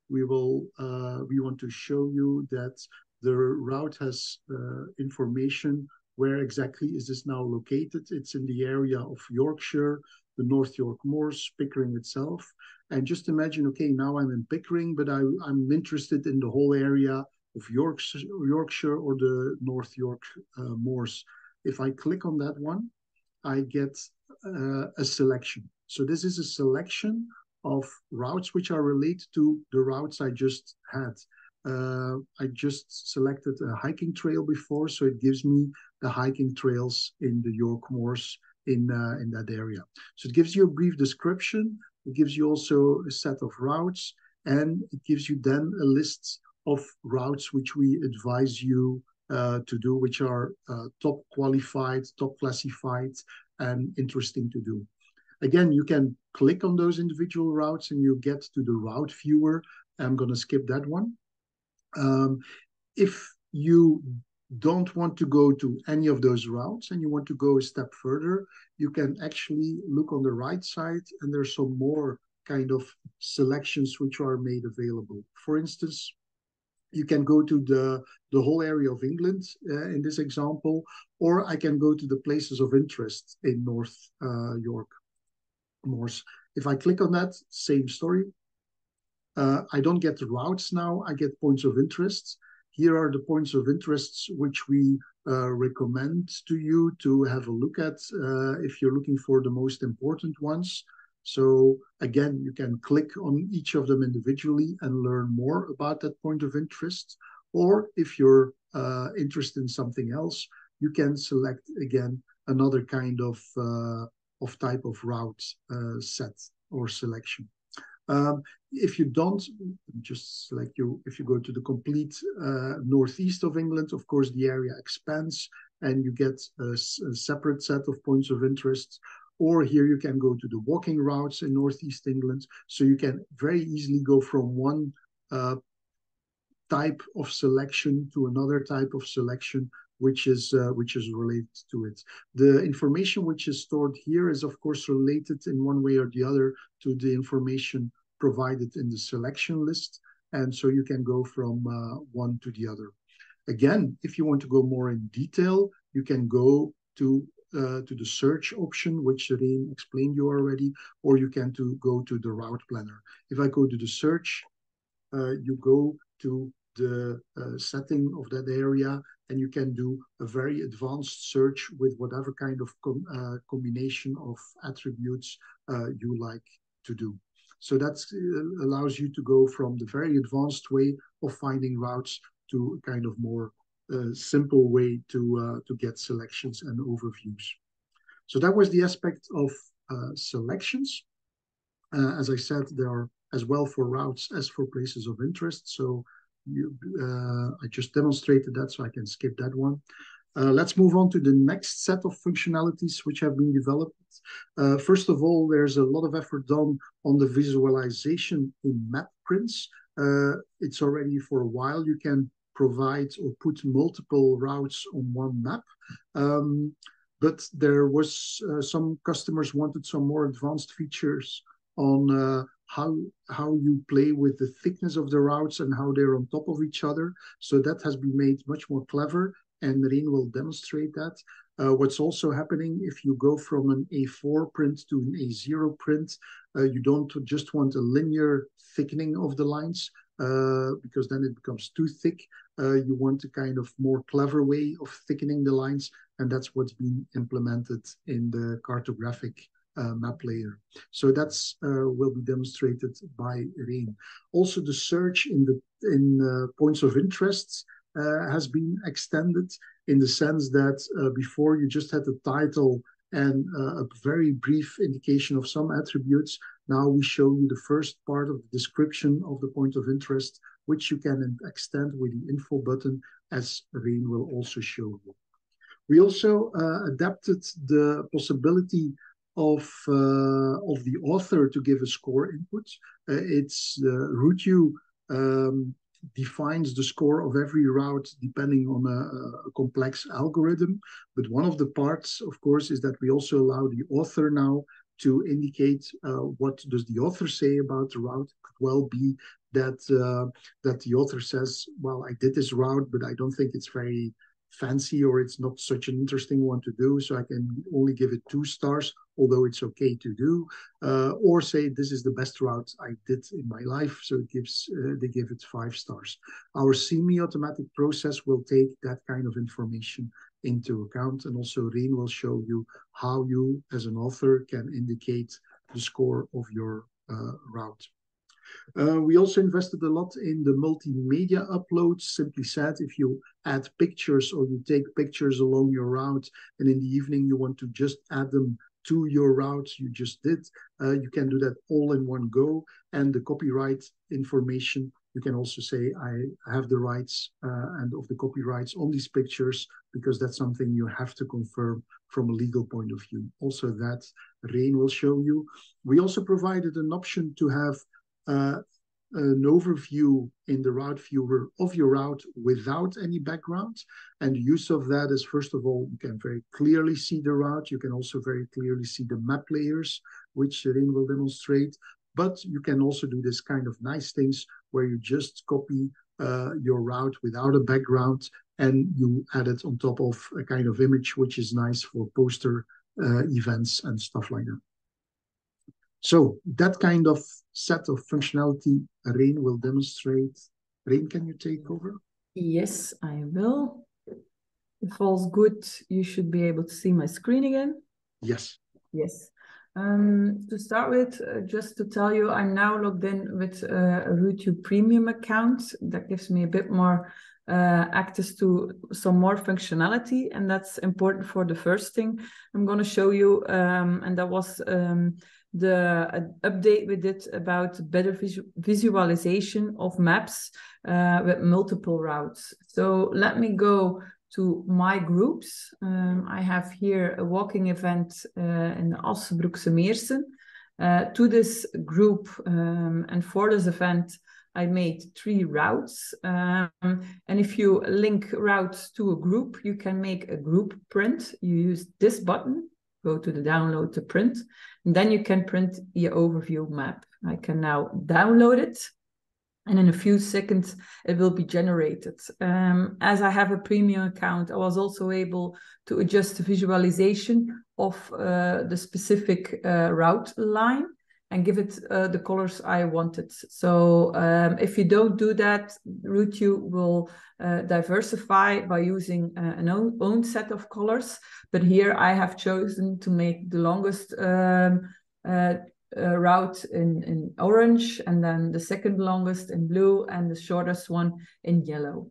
We want to show you that the route has information. Where exactly is this now located? It's in the area of Yorkshire, the North York Moors, Pickering itself. And just imagine, okay, now I'm in Pickering, but I'm interested in the whole area of Yorkshire or the North York Moors. If I click on that one, I get a selection. So this is a selection of routes which are related to the routes I just had. I just selected a hiking trail before, so it gives me the hiking trails in the York Moors in that area. So it gives you a brief description. It gives you also a set of routes, and it gives you then a list of routes which we advise you to do, which are top qualified, top classified, and interesting to do. Again, you can click on those individual routes and you get to the route viewer. I'm going to skip that one. If you don't want to go to any of those routes and you want to go a step further, you can actually look on the right side, and there's some more kind of selections which are made available. For instance, you can go to the whole area of England in this example, or I can go to the places of interest in North York Moors. If I click on that, same story. I don't get the routes now, I get points of interest. Here are the points of interest which we recommend to you to have a look at if you're looking for the most important ones. So again, you can click on each of them individually and learn more about that point of interest. Or if you're interested in something else, you can select again another kind of type of route set or selection. If you don't, just select you. If you go to the complete northeast of England, of course, the area expands and you get a separate set of points of interest. Or here you can go to the walking routes in northeast England. So you can very easily go from one type of selection to another type of selection, which is related to it. The information which is stored here is, of course, related in one way or the other to the information provided in the selection list. and so you can go from one to the other. Again, if you want to go more in detail, you can go to the search option, which Rein explained you already, or you can go to the route planner. If I go to the search, you go to the setting of that area, and you can do a very advanced search with whatever kind of combination of attributes you like to do. So that allows you to go from the very advanced way of finding routes to a kind of more simple way to get selections and overviews. So that was the aspect of selections. As I said, there are as well for routes as for places of interest. So I just demonstrated that, so I can skip that one. Let's move on to the next set of functionalities which have been developed. First of all, there's a lot of effort done on the visualization in map prints. It's already for a while. You can provide or put multiple routes on one map. But there was some customers wanted some more advanced features on how you play with the thickness of the routes and how they're on top of each other. So that has been made much more clever, and Rein will demonstrate that. What's also happening, if you go from an A4 print to an A0 print, you don't just want a linear thickening of the lines, because then it becomes too thick. You want a kind of more clever way of thickening the lines, and that's what's been implemented in the cartographic map layer. So that's will be demonstrated by Rein. Also, the search in points of interest has been extended in the sense that before you just had the title and a very brief indication of some attributes. Now we show you the first part of the description of the point of interest, which you can extend with the info button, as Rein will also show you. We also adapted the possibility of the author to give a score input. It's RouteYou defines the score of every route depending on a complex algorithm. But one of the parts, of course, is that we also allow the author now to indicate what does the author say about the route. It could well be that that the author says, well, I did this route, but I don't think it's very fancy, or it's not such an interesting one to do, so I can only give it 2 stars, although it's okay to do, or say this is the best route I did in my life, so it gives they give it 5 stars. Our semi-automatic process will take that kind of information into account, and also Rein will show you how you as an author can indicate the score of your route. We also invested a lot in the multimedia uploads. Simply said, if you add pictures or you take pictures along your route and in the evening you want to just add them to your route you just did, you can do that all in one go. And the copyright information, you can also say, I have the rights and of the copyrights on these pictures, because that's something you have to confirm from a legal point of view. Also that Rein will show you. We also provided an option to have an overview in the route viewer of your route without any background. And the use of that is, first of all, you can very clearly see the route. You can also very clearly see the map layers, which Rein will demonstrate. But you can also do this kind of nice things where you just copy your route without a background and you add it on top of a kind of image, which is nice for poster events and stuff like that. So that kind of set of functionality Rein will demonstrate. Rein, can you take over? Yes, I will. If all's good, you should be able to see my screen again. Yes. Yes. To start with, just to tell you, I'm now logged in with a RouteYou Premium account. That gives me a bit more access to some more functionality, and that's important for the first thing I'm going to show you, and that was the update we did about better visualization of maps with multiple routes. So let me go to my groups. I have here a walking event in Assenbroekse Meersen. To this group and for this event, I made 3 routes. And if you link routes to a group, you can make a group print. You use this button, go to the download to print, and then you can print your overview map. I can now download it. And in a few seconds, it will be generated. As I have a premium account, I was also able to adjust the visualization of the specific route line and give it the colors I wanted. So if you don't do that, RouteYou will diversify by using an own set of colors. But here I have chosen to make the longest route in orange, and then the second longest in blue, and the shortest one in yellow.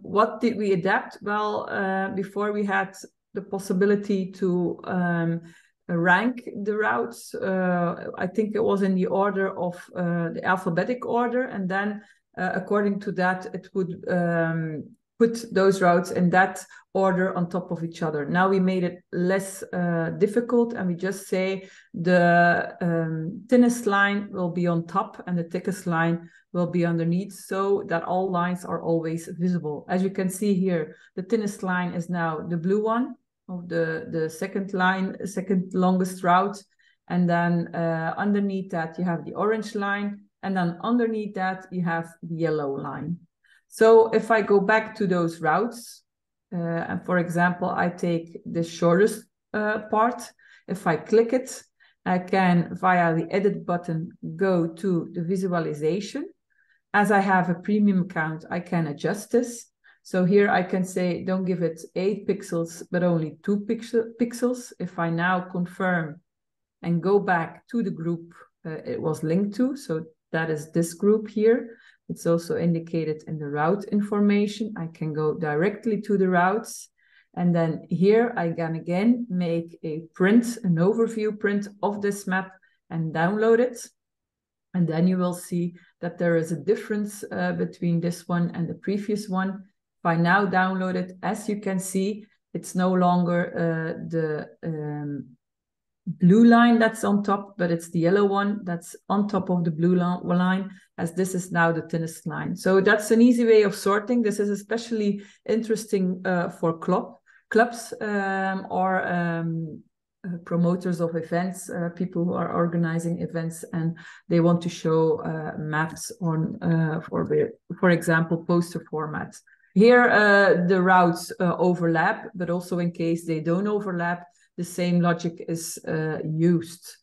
What did we adapt? Well, before we had the possibility to rank the routes. I think it was in the order of the alphabetic order, and then according to that, it would put those routes in that order on top of each other. Now we made it less difficult, and we just say the thinnest line will be on top and the thickest line will be underneath, so that all lines are always visible. As you can see here, the thinnest line is now the blue one of the second longest route, and then underneath that you have the orange line, and then underneath that you have the yellow line. So if I go back to those routes, and for example, I take the shortest part. If I click it, I can, via the edit button, go to the visualization. As I have a premium account, I can adjust this. So here I can say, don't give it 8 pixels, but only 2 pixels. If I now confirm and go back to the group it was linked to, so that is this group here. It's also indicated in the route information. I can go directly to the routes. And then here I can again make a print, an overview print of this map and download it. And then you will see that there is a difference between this one and the previous one. If I now download it, as you can see, it's no longer the blue line that's on top, but it's the yellow one that's on top of the blue line, as this is now the thinnest line. So that's an easy way of sorting. This is especially interesting for clubs or promoters of events, people who are organizing events and they want to show maps on, for example, poster formats. Here the routes overlap, but also in case they don't overlap, the same logic is used.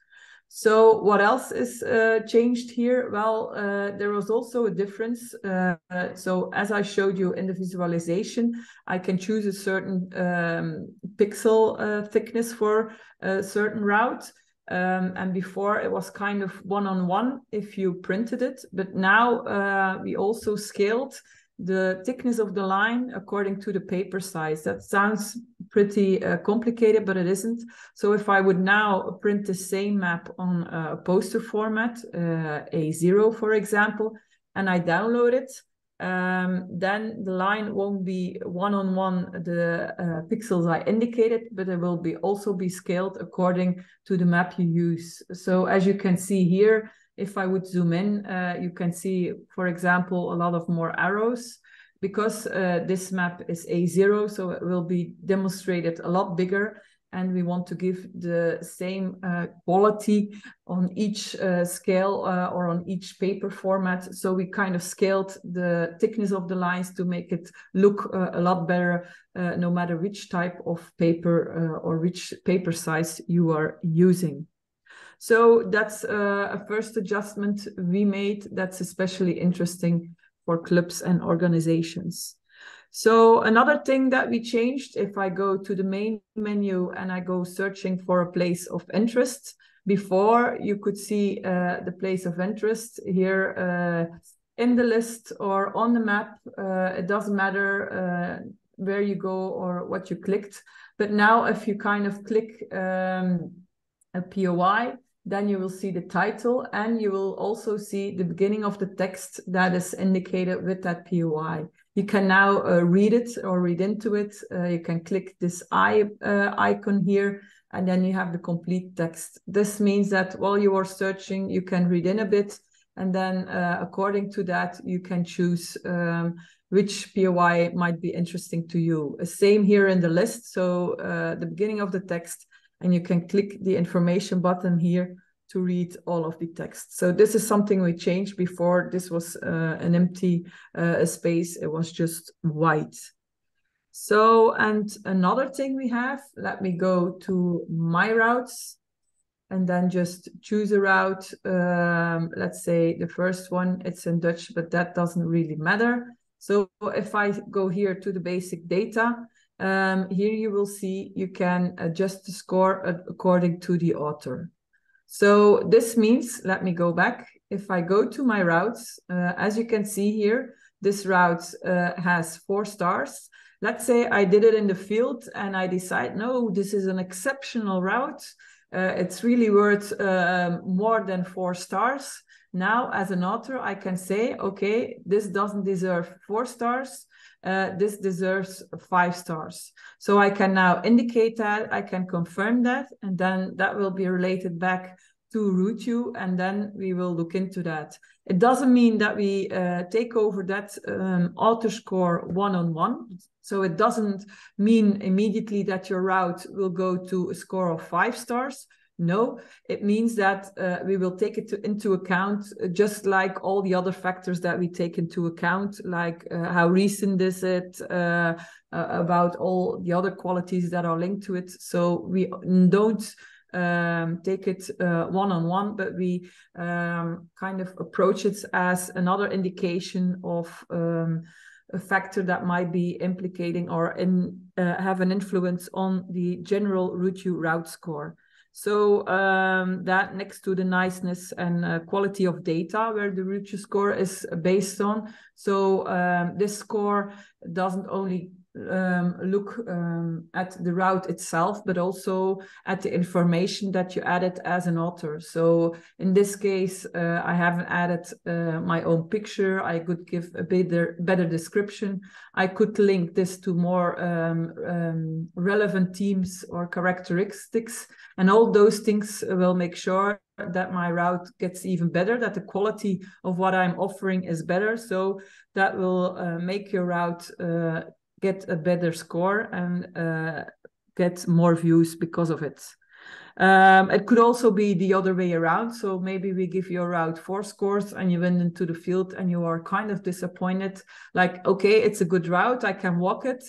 So what else is changed here? Well, there was also a difference. So as I showed you in the visualization, I can choose a certain pixel thickness for a certain route. And before it was kind of one-on-one if you printed it. But now we also scaled the thickness of the line according to the paper size. That sounds pretty complicated, but it isn't. So if I would now print the same map on a poster format, A0 for example, and I download it, then the line won't be one-on-one the pixels I indicated, but it will also be scaled according to the map you use. So as you can see here, if I would zoom in, you can see, for example, a lot of more arrows because this map is A0, so it will be demonstrated a lot bigger. And we want to give the same quality on each scale or on each paper format. So we kind of scaled the thickness of the lines to make it look a lot better, no matter which type of paper or which paper size you are using. So that's a first adjustment we made that's especially interesting for clubs and organizations. So another thing that we changed, if I go to the main menu and I go searching for a place of interest, before you could see the place of interest here in the list or on the map. It doesn't matter where you go or what you clicked. But now if you kind of click a POI, then you will see the title and you will also see the beginning of the text that is indicated with that POI. You can now read it or read into it. You can click this eye icon here and then you have the complete text. This means that while you are searching, you can read in a bit and then according to that, you can choose which POI might be interesting to you. Same here in the list. So the beginning of the text, and you can click the information button here to read all of the text. So this is something we changed. Before this was an empty space, it was just white. So, and another thing we have, let me go to my routes and then just choose a route. Let's say the first one, it's in Dutch, but that doesn't really matter. So if I go here to the basic data, here you will see you can adjust the score according to the author. So this means, let me go back. If I go to my routes, as you can see here, this route has 4 stars. Let's say I did it in the field and I decide, no, this is an exceptional route. It's really worth more than 4 stars. Now, as an author, I can say, okay, this doesn't deserve 4 stars. This deserves 5 stars. So I can now indicate that, I can confirm that, and then that will be related back to RouteYou, and then we will look into that. It doesn't mean that we take over that author score one-on-one. So it doesn't mean immediately that your route will go to a score of 5 stars. No, it means that we will take it into account, just like all the other factors that we take into account, like how recent is it, about all the other qualities that are linked to it. So we don't take it one-on-one, but we kind of approach it as another indication of a factor that might be implicating or have an influence on the general RouteYou route score. So that next to the niceness and quality of data where the RouteYou score is based on. So this score doesn't only look at the route itself, but also at the information that you added as an author. So in this case, I haven't added my own picture. I could give a better description. I could link this to more relevant themes or characteristics, and all those things will make sure that my route gets even better, that the quality of what I'm offering is better. So that will make your route get a better score and get more views because of it. It could also be the other way around. So maybe we give your route 4 scores and you went into the field and you are kind of disappointed. Like, okay, it's a good route, I can walk it.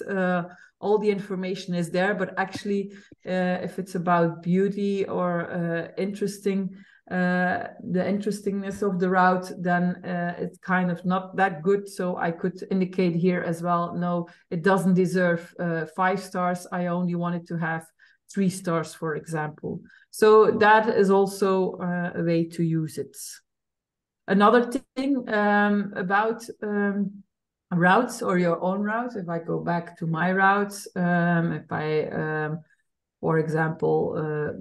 All the information is there, but actually, if it's about beauty or interesting, the interestingness of the route, then it's kind of not that good. So I could indicate here as well, no, it doesn't deserve 5 stars. I only wanted to have 3 stars, for example. So that is also a way to use it. Another thing about routes or your own routes, if I go back to my routes, if I, for example,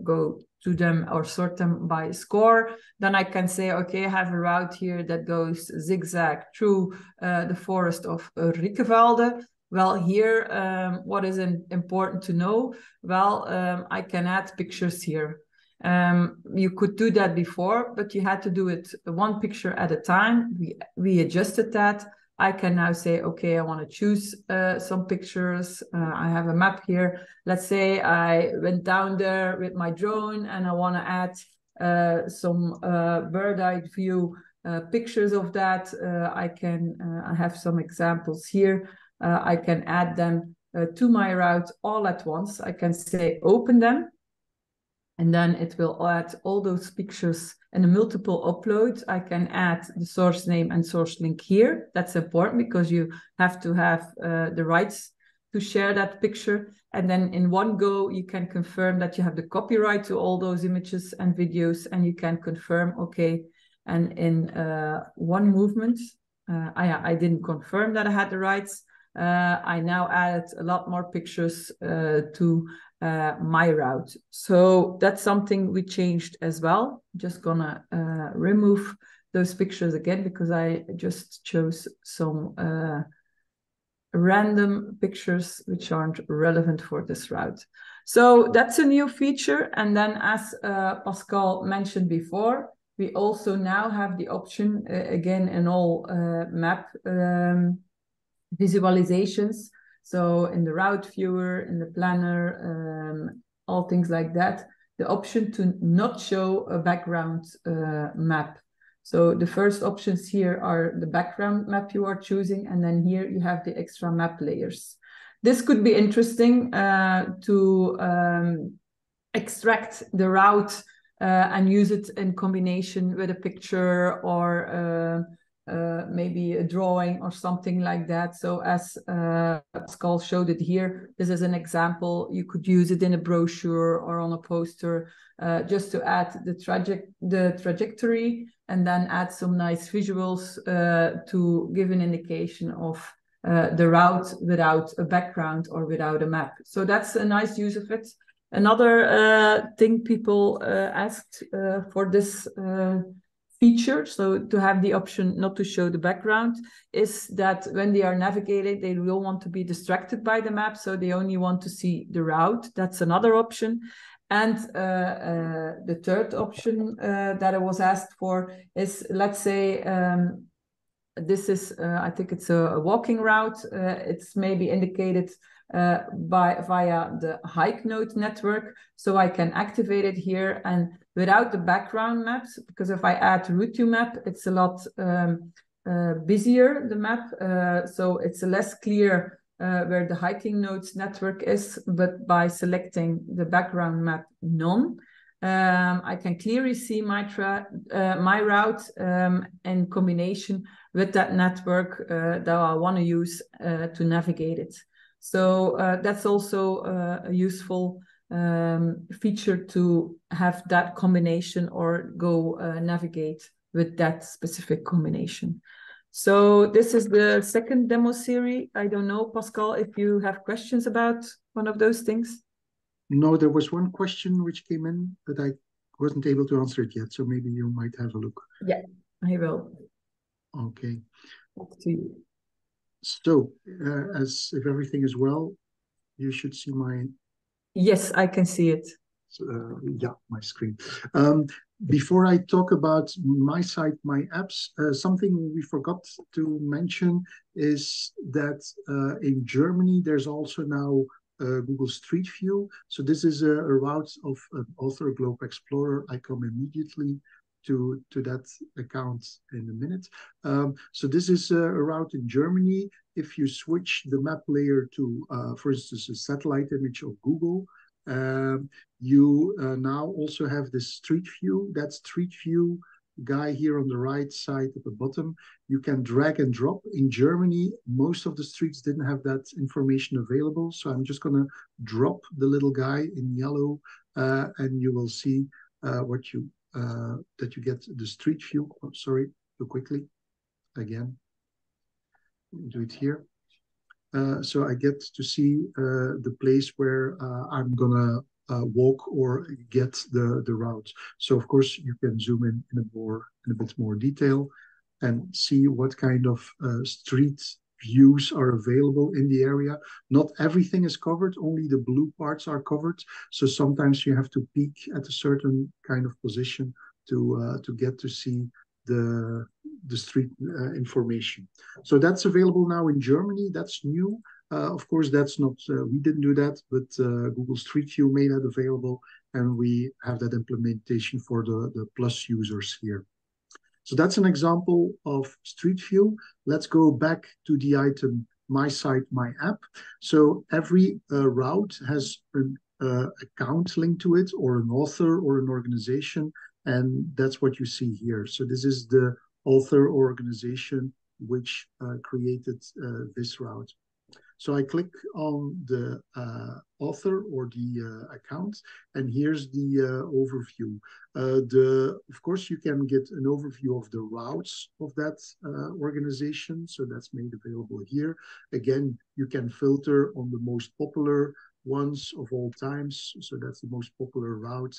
go to them or sort them by score, then I can say, okay, I have a route here that goes zigzag through the forest of Rietvelde. Well, here, what is important to know? Well, I can add pictures here. You could do that before, but you had to do it 1 picture at a time. We adjusted that. I can now say, okay, I want to choose some pictures. I have a map here. Let's say I went down there with my drone and I want to add some bird-eye view pictures of that. I have some examples here. I can add them to my route all at once. I can say open them, and then it will add all those pictures in a multiple upload. I can add the source name and source link here. That's important because you have to have the rights to share that picture. And then in one go, you can confirm that you have the copyright to all those images and videos, and you can confirm, okay, and in one movement, I didn't confirm that I had the rights. I now added a lot more pictures to my route. So that's something we changed as well. Just gonna remove those pictures again because I just chose some random pictures which aren't relevant for this route. So that's a new feature. And then as Pascal mentioned before, we also now have the option, again, in all map visualizations. So in the route viewer, in the planner, all things like that, the option to not show a background map. So the first options here are the background map you are choosing, and then here you have the extra map layers. This could be interesting to extract the route and use it in combination with a picture or maybe a drawing or something like that. So as Pascal showed it here, this is an example. You could use it in a brochure or on a poster just to add the trajectory and then add some nice visuals to give an indication of the route without a background or without a map. So that's a nice use of it. Another thing people asked for this feature, so to have the option not to show the background, is that when they are navigating, they don't want to be distracted by the map, so they only want to see the route. That's another option. And the third option that I was asked for is, let's say, this is, I think it's a walking route. It's maybe indicated via the hike node network. So I can activate it here and without the background maps, because if I add RouteYou map, it's a lot busier, the map. So it's less clear where the hiking nodes network is, but by selecting the background map none, I can clearly see my route in combination with that network that I want to use to navigate it. So that's also a useful feature to have that combination or go navigate with that specific combination. So this is the second demo series. I don't know, Pascal, if you have questions about one of those things. No, there was one question which came in, but I wasn't able to answer it yet. So maybe you might have a look. Yeah, I will. Okay. Up to you. So, as if everything is well, you should see my... Yes, I can see it. Yeah, my screen. Before I talk about MySite, MyApps, something we forgot to mention is that in Germany, there's also now Google Street View. So this is a route of an author, Globe Explorer. I come immediately to that account in a minute. So this is a route in Germany. If you switch the map layer to, for instance, a satellite image of Google, you now also have this Street View. That Street View guy here on the right side at the bottom, you can drag and drop. In Germany, most of the streets didn't have that information available. So I'm just going to drop the little guy in yellow, and you will see that you get the Street View. Oh, sorry, too quickly. Again, do it here. So I get to see the place where I'm gonna walk or get the route. So of course you can zoom in a bit more detail and see what kind of street views are available in the area. Not everything is covered, only the blue parts are covered. So sometimes you have to peek at a certain kind of position to get to see the street information. So that's available now in Germany. That's new. Of course, that's not, we didn't do that, but Google Street View made that available, and we have that implementation for the Plus users here. So that's an example of Street View. Let's go back to the item MySite, MyApp. So every route has an account linked to it, or an author or an organization, and that's what you see here. So this is the author or organization which created this route. So I click on the author or the account, and here's the overview. Of course, you can get an overview of the routes of that organization. So that's made available here. Again, you can filter on the most popular ones of all times. So that's the most popular route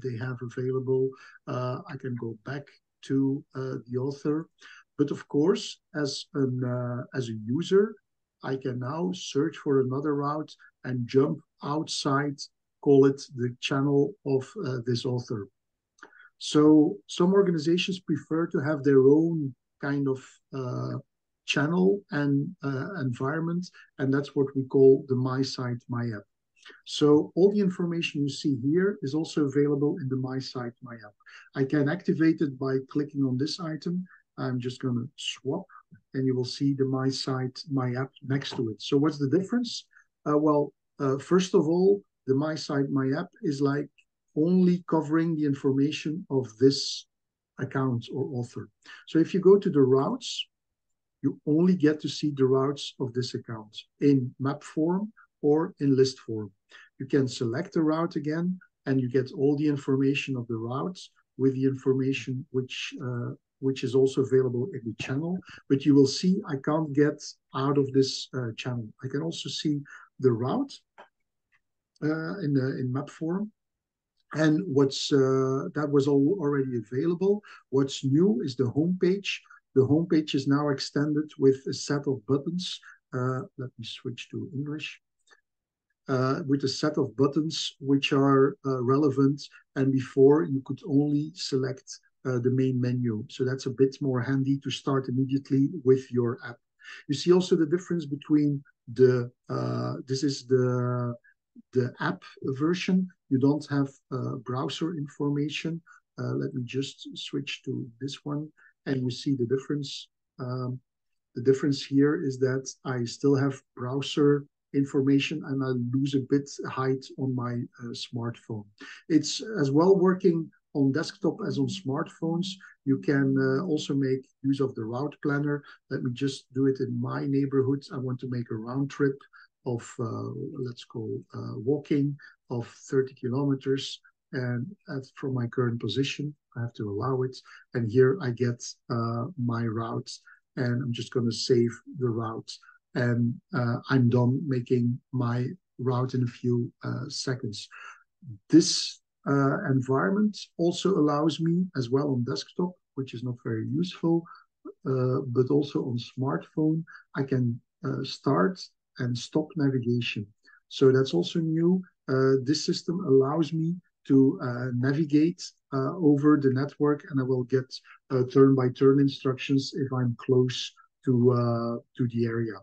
they have available. I can go back to the author. But of course, as a user, I can now search for another route and jump outside, call it the channel of this author. So some organizations prefer to have their own kind of channel and environment, and that's what we call the MySite, MyApp. So all the information you see here is also available in the MySite, MyApp. I can activate it by clicking on this item. I'm just going to swap, and you will see the MySite, MyApp next to it. So what's the difference? First of all, the MySite, MyApp is like only covering the information of this account or author. So if you go to the routes, you only get to see the routes of this account in map form or in list form. You can select the route again, and you get all the information of the routes with the information which is also available in the channel. But you will see I can't get out of this channel. I can also see the route in map form. And that was already available. What's new is the homepage. The homepage is now extended with a set of buttons. Let me switch to English. With a set of buttons which are relevant. And before, you could only select the main menu. So that's a bit more handy to start immediately with your app. You see also the difference between this is the app version. You don't have browser information. Let me just switch to this one, and you see the difference. The difference here is that I still have browser information, and I lose a bit height on my smartphone. It's as well working on desktop as on smartphones. You can also make use of the route planner. Let me just do it in my neighborhood. I want to make a round trip of, let's call walking of 30 kilometers. And from my current position, I have to allow it. And here I get my routes, and I'm just going to save the route. And I'm done making my route in a few seconds. This environment also allows me as well on desktop, which is not very useful, but also on smartphone, I can start and stop navigation. So that's also new. This system allows me to navigate over the network, and I will get turn-by-turn instructions if I'm close to the area.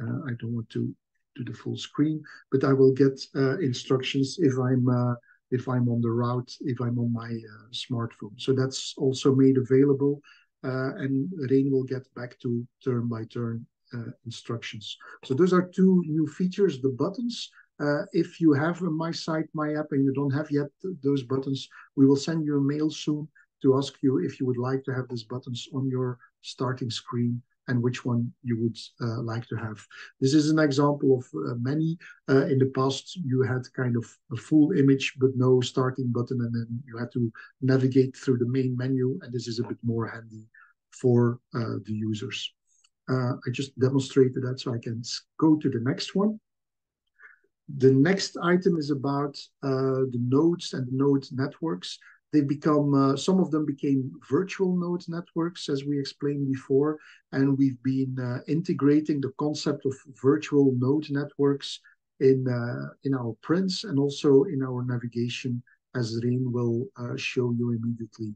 I don't want to do the full screen, but I will get instructions if I'm on the route, if I'm on my smartphone. So that's also made available, and Rein will get back to turn-by-turn instructions. So those are two new features, the buttons. If you have a MySite, MyApp, and you don't have yet those buttons, we will send you a mail soon to ask you if you would like to have these buttons on your starting screen and which one you would like to have. This is an example of many. In the past, you had kind of a full image, but no starting button, and then you had to navigate through the main menu, and this is a bit more handy for the users. I just demonstrated that, so I can go to the next one. The next item is about the nodes and node networks. They become, some of them became virtual node networks, as we explained before, and we've been integrating the concept of virtual node networks in our prints and also in our navigation, as Rein will show you immediately.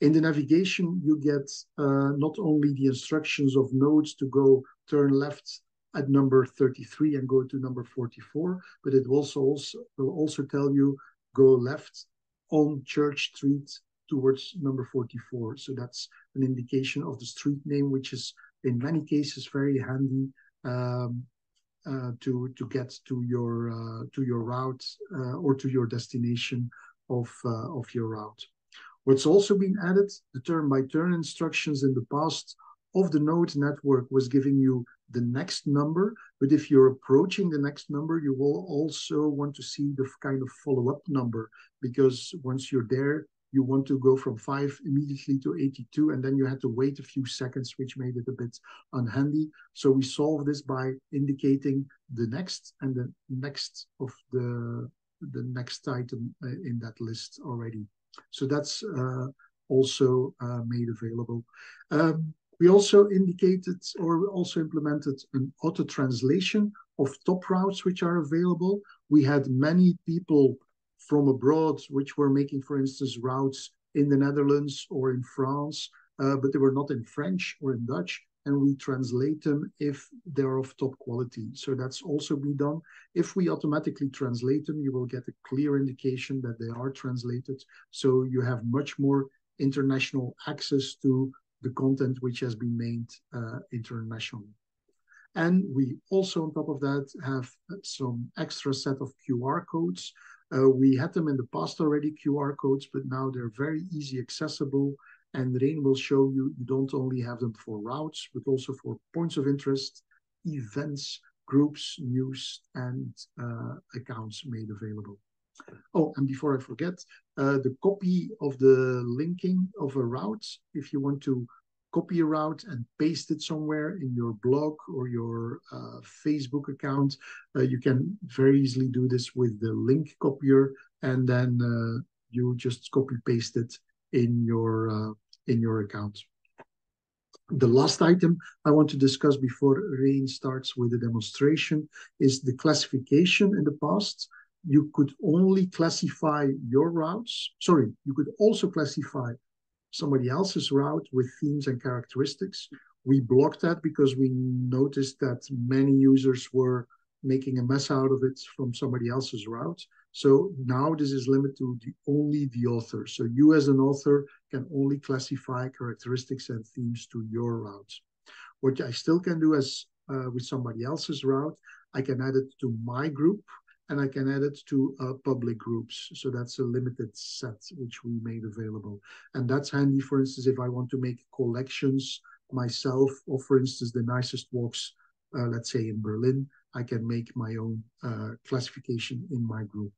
In the navigation, you get not only the instructions of nodes to go turn left at number 33 and go to number 44, but it will also tell you go left on Church Street towards number 44. So that's an indication of the street name, which is in many cases very handy to get to your route or to your destination of your route. What's also been added, the turn-by-turn instructions in the past of the node network was giving you the next number, but if you're approaching the next number, you will also want to see the kind of follow-up number, because once you're there, you want to go from 5 immediately to 82, and then you had to wait a few seconds, which made it a bit unhandy. So we solved this by indicating the next and the next of the next item in that list already. So that's also made available. We also indicated or also implemented an auto translation of top routes which are available. We had many people from abroad which were making, for instance, routes in the Netherlands or in France, but they were not in French or in Dutch. and we translate them if they're of top quality. So that's also been done. If we automatically translate them, you will get a clear indication that they are translated. So you have much more international access to the content which has been made internationally. And we also, on top of that, have some extra set of QR codes. We had them in the past already, QR codes, but now they're very easy accessible. And Rein will show you, you don't only have them for routes, but also for points of interest, events, groups, news, and accounts made available. Oh, and before I forget, the copy of the linking of a route, if you want to copy a route and paste it somewhere in your blog or your Facebook account, you can very easily do this with the link copier, and then you just copy paste it in your account. The last item I want to discuss before Rein starts with the demonstration is the classification. In the past, you could only classify your routes. Sorry, you could also classify somebody else's route with themes and characteristics. We blocked that because we noticed that many users were making a mess out of it from somebody else's route. So now this is limited to only the author. So you as an author can only classify characteristics and themes to your routes. What I still can do as with somebody else's route, I can add it to my group, and I can add it to public groups. So that's a limited set which we made available. And that's handy, for instance, if I want to make collections myself, or for instance, the nicest walks, let's say in Berlin, I can make my own classification in my group.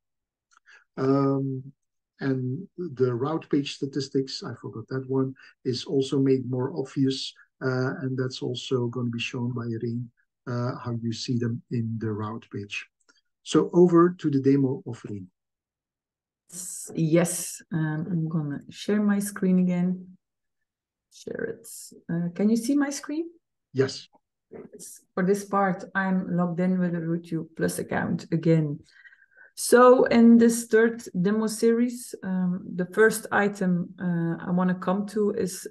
And the route page statistics, I forgot that one, is also made more obvious. And that's also going to be shown by Rein, how you see them in the route page. So over to the demo of Rein. Yes, I'm gonna share my screen again. Share it. Can you see my screen? Yes. For this part, I'm logged in with a RouteYou Plus account again. So in this third demo series, the first item I want to come to is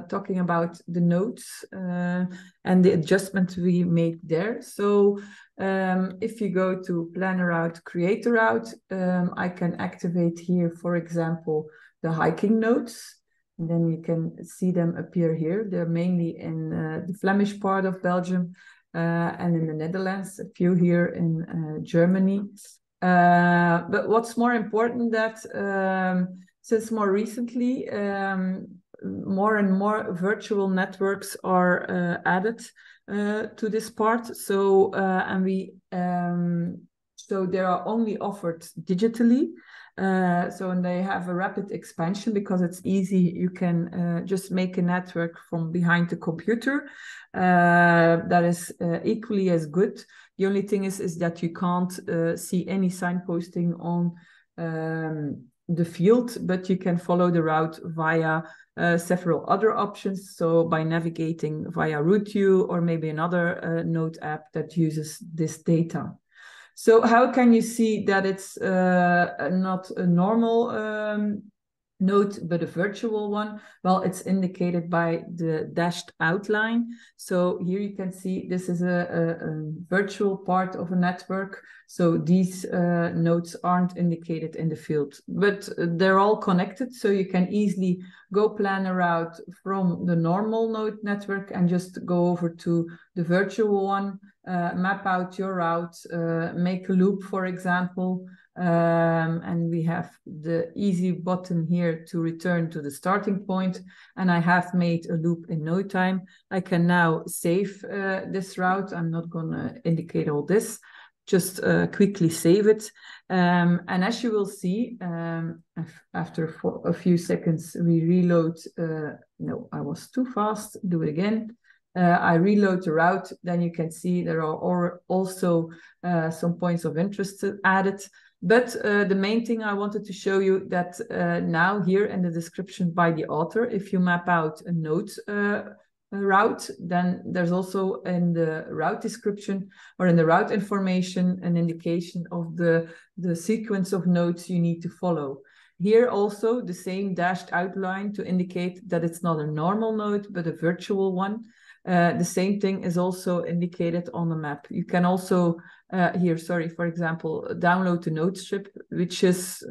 talking about the nodes and the adjustment we made there. So if you go to plan a route, create a route, I can activate here, for example, the hiking nodes. And then you can see them appear here. They're mainly in the Flemish part of Belgium and in the Netherlands, a few here in Germany. But what's more important that since more recently, more and more virtual networks are added to this part. So so they are only offered digitally. And they have a rapid expansion because it's easy. You can just make a network from behind the computer that is equally as good. The only thing is that you can't see any signposting on the field, but you can follow the route via several other options. So by navigating via RouteYou or maybe another node app that uses this data. So how can you see that it's not a normal node, but a virtual one? Well, it's indicated by the dashed outline. So here you can see this is a virtual part of a network. So these nodes aren't indicated in the field, but they're all connected. So you can easily go plan a route from the normal node network and just go over to the virtual one, map out your route, make a loop, for example, and we have the easy button here to return to the starting point, and I have made a loop in no time. I can now save this route. I'm not going to indicate all this, just quickly save it. And as you will see, after a few seconds, we reload. No, I was too fast. Do it again. I reload the route. Then you can see there are also some points of interest added. But the main thing I wanted to show you that now here in the description by the author, if you map out a node route, then there's also in the route description or in the route information an indication of the sequence of nodes you need to follow. Here also the same dashed outline to indicate that it's not a normal node, but a virtual one. The same thing is also indicated on the map. You can also, for example, download the node strip, which is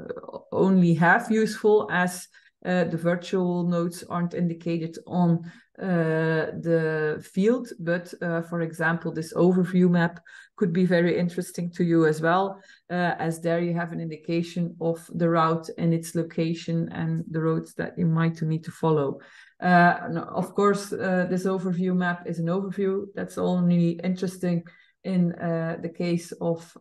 only half useful as the virtual nodes aren't indicated on the field, but for example, this overview map could be very interesting to you as well, as there you have an indication of the route and its location and the roads that you might need to follow. Of course, this overview map is an overview. That's only interesting in the case of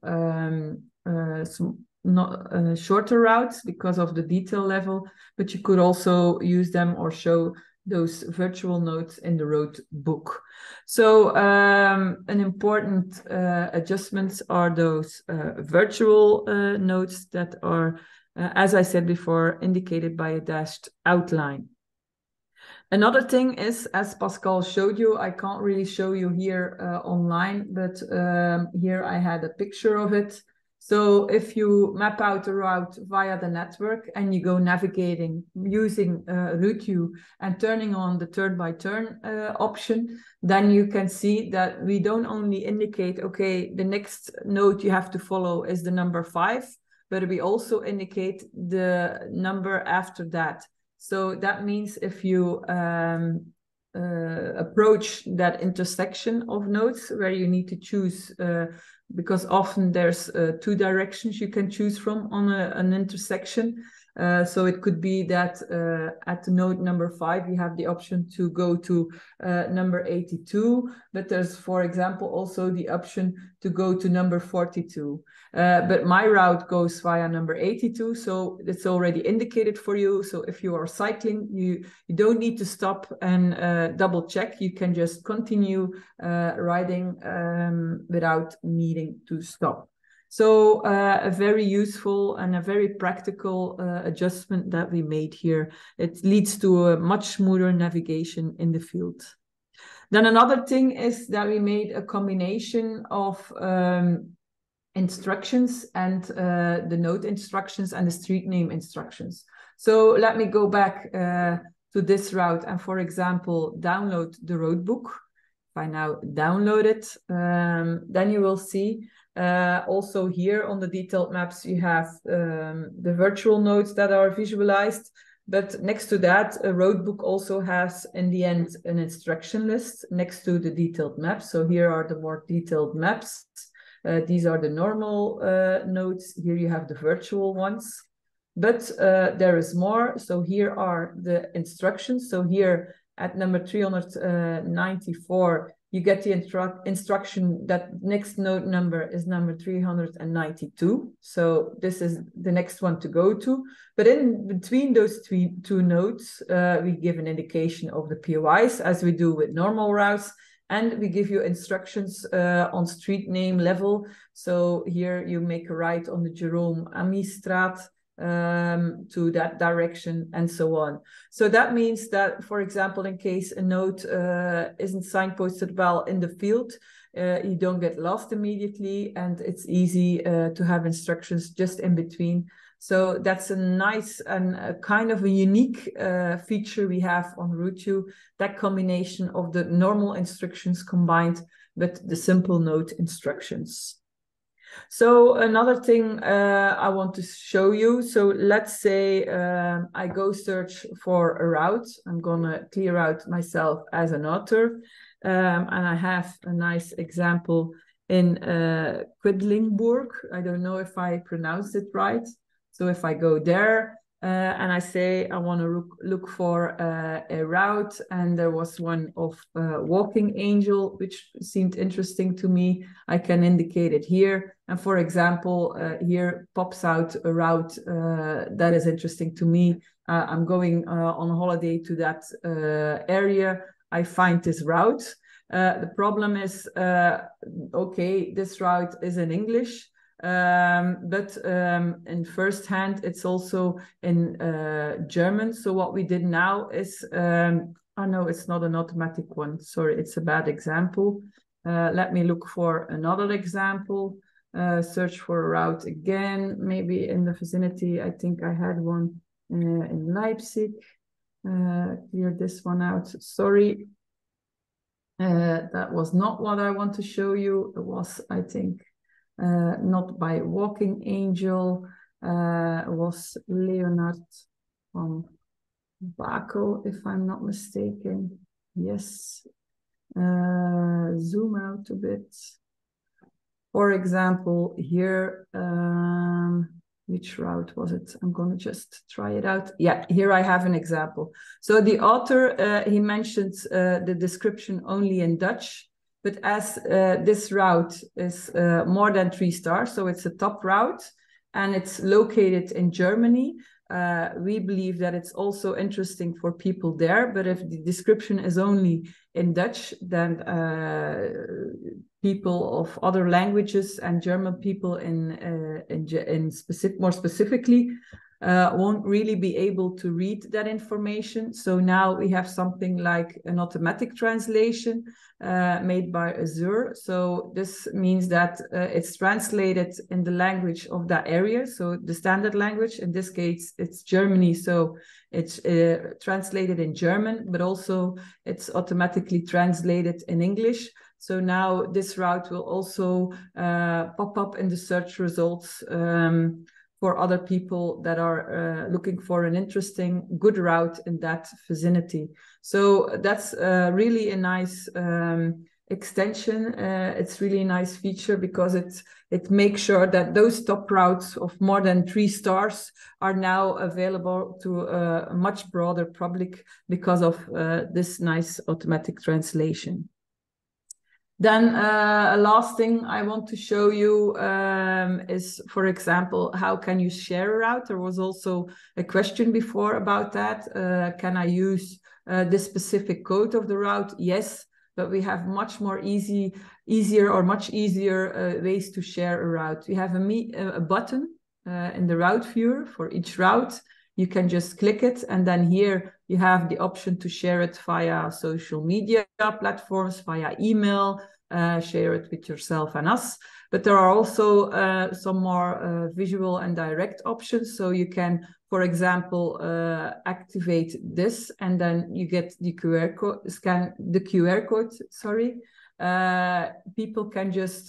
shorter routes because of the detail level, but you could also use them or show those virtual nodes in the road book. So an important adjustments are those virtual nodes that are, as I said before, indicated by a dashed outline. Another thing is, as Pascal showed you, I can't really show you here online, but here I had a picture of it. So if you map out a route via the network and you go navigating using RouteYou and turning on the turn-by-turn option, then you can see that we don't only indicate, okay, the next node you have to follow is the number 5, but we also indicate the number after that. So that means if you approach that intersection of nodes where you need to choose, because often there's 2 directions you can choose from on an intersection. So it could be that at node number 5, you have the option to go to number 82, but there's, for example, also the option to go to number 42. But my route goes via number 82, so it's already indicated for you. So if you are cycling, you don't need to stop and double check. You can just continue riding without needing to stop. So a very useful and a very practical adjustment that we made here. It leads to a much smoother navigation in the field. Then another thing is that we made a combination of instructions and the node instructions and the street name instructions. So let me go back to this route and, for example, download the road book. If I now download it, then you will see also here on the detailed maps, you have the virtual nodes that are visualized. But next to that, a road book also has, in the end, an instruction list next to the detailed maps. So here are the more detailed maps. These are the normal nodes. Here you have the virtual ones. But there is more. So here are the instructions. So here at number 394, you get the instruction that next node number is number 392. So this is the next one to go to. But in between those two nodes, we give an indication of the POIs as we do with normal routes. And we give you instructions on street name level. So here you make a right on the Jerome Ami-straat to that direction and so on. So that means that, for example, in case a node isn't signposted well in the field, you don't get lost immediately, and it's easy to have instructions just in between. So that's a nice and a kind of a unique feature we have on RouteYou, that combination of the normal instructions combined with the simple node instructions. So another thing I want to show you. So let's say I go search for a route. I'm gonna clear out myself as an author. And I have a nice example in Quedlinburg. I don't know if I pronounced it right. So if I go there and I say I want to look for a route, and there was one of Walking Angel, which seemed interesting to me, I can indicate it here. And for example, here pops out a route that is interesting to me. I'm going on holiday to that area. I find this route. The problem is, okay, this route is in English. But in first hand, it's also in German. So what we did now is, oh no, it's not an automatic one. Sorry, it's a bad example. Let me look for another example. Search for a route again, maybe in the vicinity. I think I had one in Leipzig. Clear this one out, sorry. That was not what I want to show you. It was, I think, not by Walking Angel. It was Leonard van Bakel, if I'm not mistaken. Yes. Zoom out a bit. For example, here, which route was it? I'm going to just try it out. Yeah, here I have an example. So the author, he mentions the description only in Dutch, but as this route is more than 3 stars, so it's a top route, and it's located in Germany, we believe that it's also interesting for people there. But if the description is only in Dutch, then people of other languages and German people more specifically won't really be able to read that information. So now we have something like an automatic translation made by Azure. So this means that it's translated in the language of that area. So the standard language, in this case, it's Germany. So it's translated in German, but also it's automatically translated in English. So now this route will also pop up in the search results for other people that are looking for an interesting, good route in that vicinity. So that's really a nice extension. It's really a nice feature because it makes sure that those top routes of more than 3 stars are now available to a much broader public because of this nice automatic translation. Then a last thing I want to show you is, for example, how can you share a route? There was also a question before about that. Can I use this specific code of the route? Yes, but we have much easier ways to share a route. We have a button in the route viewer for each route. You can just click it, and then here you have the option to share it via social media platforms, via email, share it with yourself and us. But there are also some more visual and direct options. So you can, for example, activate this, and then you get the QR code, scan the QR code, sorry. People can just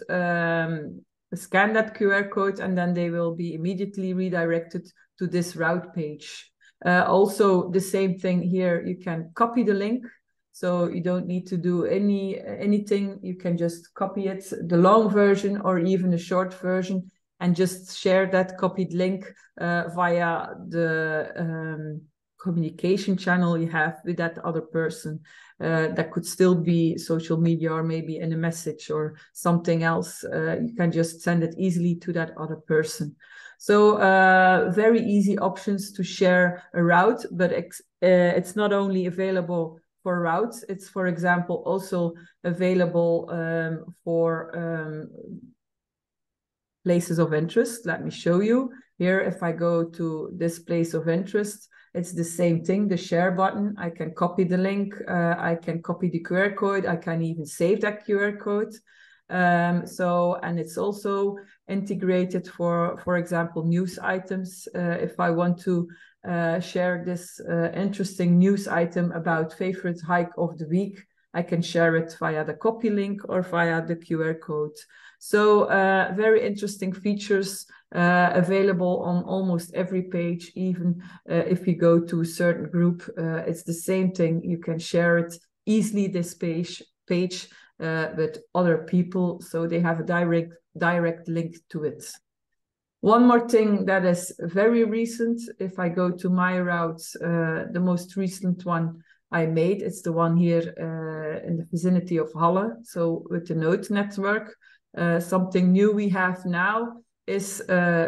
scan that QR code, and then they will be immediately redirected to this route page. Also, the same thing here, you can copy the link. So you don't need to do anything. You can just copy it, the long version or even a short version, and just share that copied link via the communication channel you have with that other person. That could still be social media or maybe in a message or something else. You can just send it easily to that other person. So very easy options to share a route, but it's not only available for routes. It's, for example, also available for places of interest. Let me show you. Here, if I go to this place of interest, it's the same thing, the share button. I can copy the link, I can copy the QR code, I can even save that QR code. And it's also integrated for example, news items. If I want to share this interesting news item about favorite hike of the week, I can share it via the copy link or via the QR code. So very interesting features available on almost every page. Even if you go to a certain group, it's the same thing. You can share it easily, this page with other people, so they have a direct link to it. One more thing that is very recent, if I go to my routes, the most recent one I made, it's the one here in the vicinity of Halle, so with the node network. Something new we have now is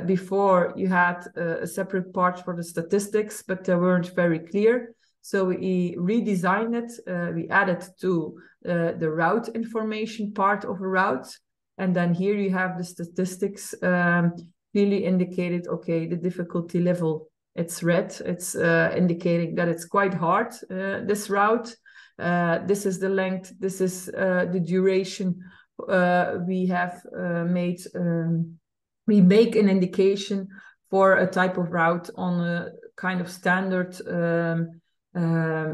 before you had a separate part for the statistics, but they weren't very clear. So we redesigned it, we added to the route information part of a route. And then here you have the statistics clearly indicated, okay, the difficulty level, it's red. It's indicating that it's quite hard, this route. This is the length, this is the duration. We have made, we make an indication for a type of route on a kind of standard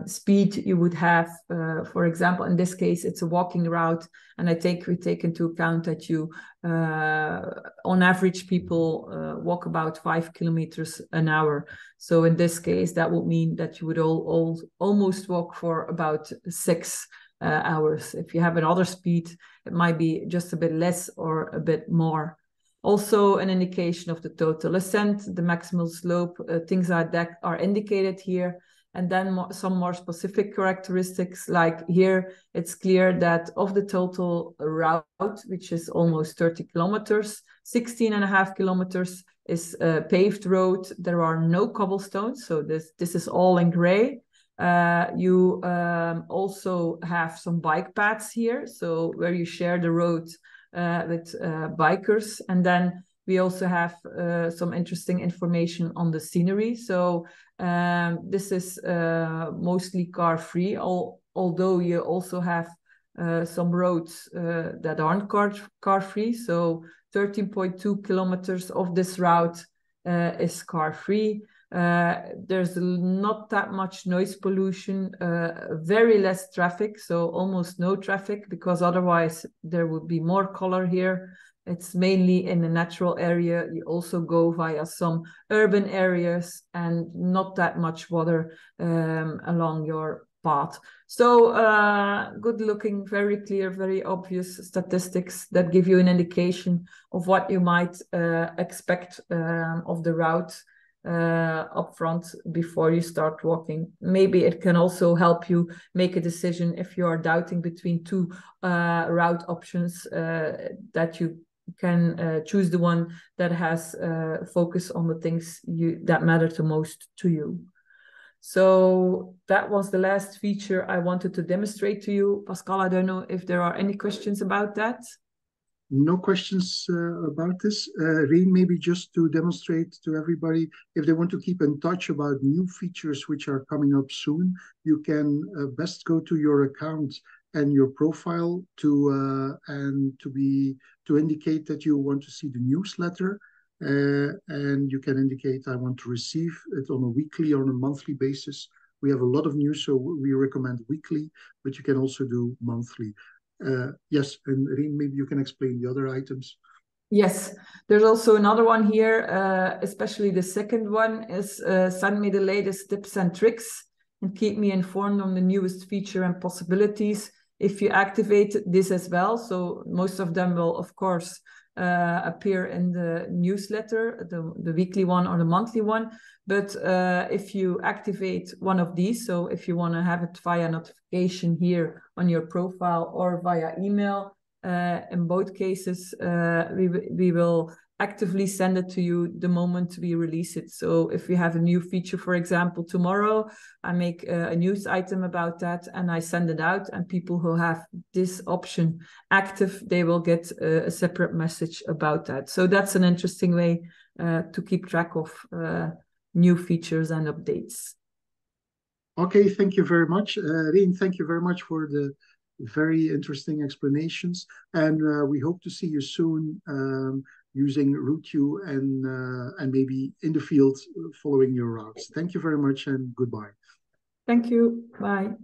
speed you would have. For example, in this case, it's a walking route, and we take into account that you, on average, people walk about 5 kilometers an hour. So in this case, that would mean that you would almost walk for about 6 hours. If you have another speed, it might be just a bit less or a bit more. Also, an indication of the total ascent, the maximal slope, things like that are indicated here. And then some more specific characteristics, like here, it's clear that of the total route, which is almost 30 kilometers, 16.5 kilometers is paved road. There are no cobblestones, so this is all in gray. You also have some bike paths here, so where you share the road with bikers. And then we also have some interesting information on the scenery. So this is mostly car-free, although you also have some roads that aren't car-free. So 13.2 kilometers of this route is car-free. There's not that much noise pollution, very less traffic, so almost no traffic, because otherwise there would be more color here. It's mainly in the natural area. You also go via some urban areas and not that much water along your path. So good looking, very clear, very obvious statistics that give you an indication of what you might expect of the route up front before you start walking. Maybe it can also help you make a decision if you are doubting between two route options, that you can choose the one that has focus on the things that matter the most to you. So that was the last feature I wanted to demonstrate to you. Pascal, I don't know if there are any questions about that. No questions about this. Reen, maybe just to demonstrate to everybody, if they want to keep in touch about new features which are coming up soon, you can best go to your account and your profile to indicate that you want to see the newsletter, and you can indicate I want to receive it on a weekly or on a monthly basis. We have a lot of news, so we recommend weekly, but you can also do monthly. Yes, and Rien, maybe you can explain the other items. Yes, there's also another one here, especially the second one is send me the latest tips and tricks and keep me informed on the newest feature and possibilities. If you activate this as well, so most of them will, of course, appear in the newsletter, the weekly one or the monthly one. But if you activate one of these, so if you want to have it via notification here on your profile or via email, in both cases, we will actively send it to you the moment we release it. So if we have a new feature, for example, tomorrow, I make a news item about that and I send it out, and people who have this option active, they will get a separate message about that. So that's an interesting way to keep track of new features and updates. Okay, thank you very much. Rien, thank you very much for the very interesting explanations. And we hope to see you soon using RouteYou and maybe in the field following your routes. Thank you very much and goodbye. Thank you. Bye.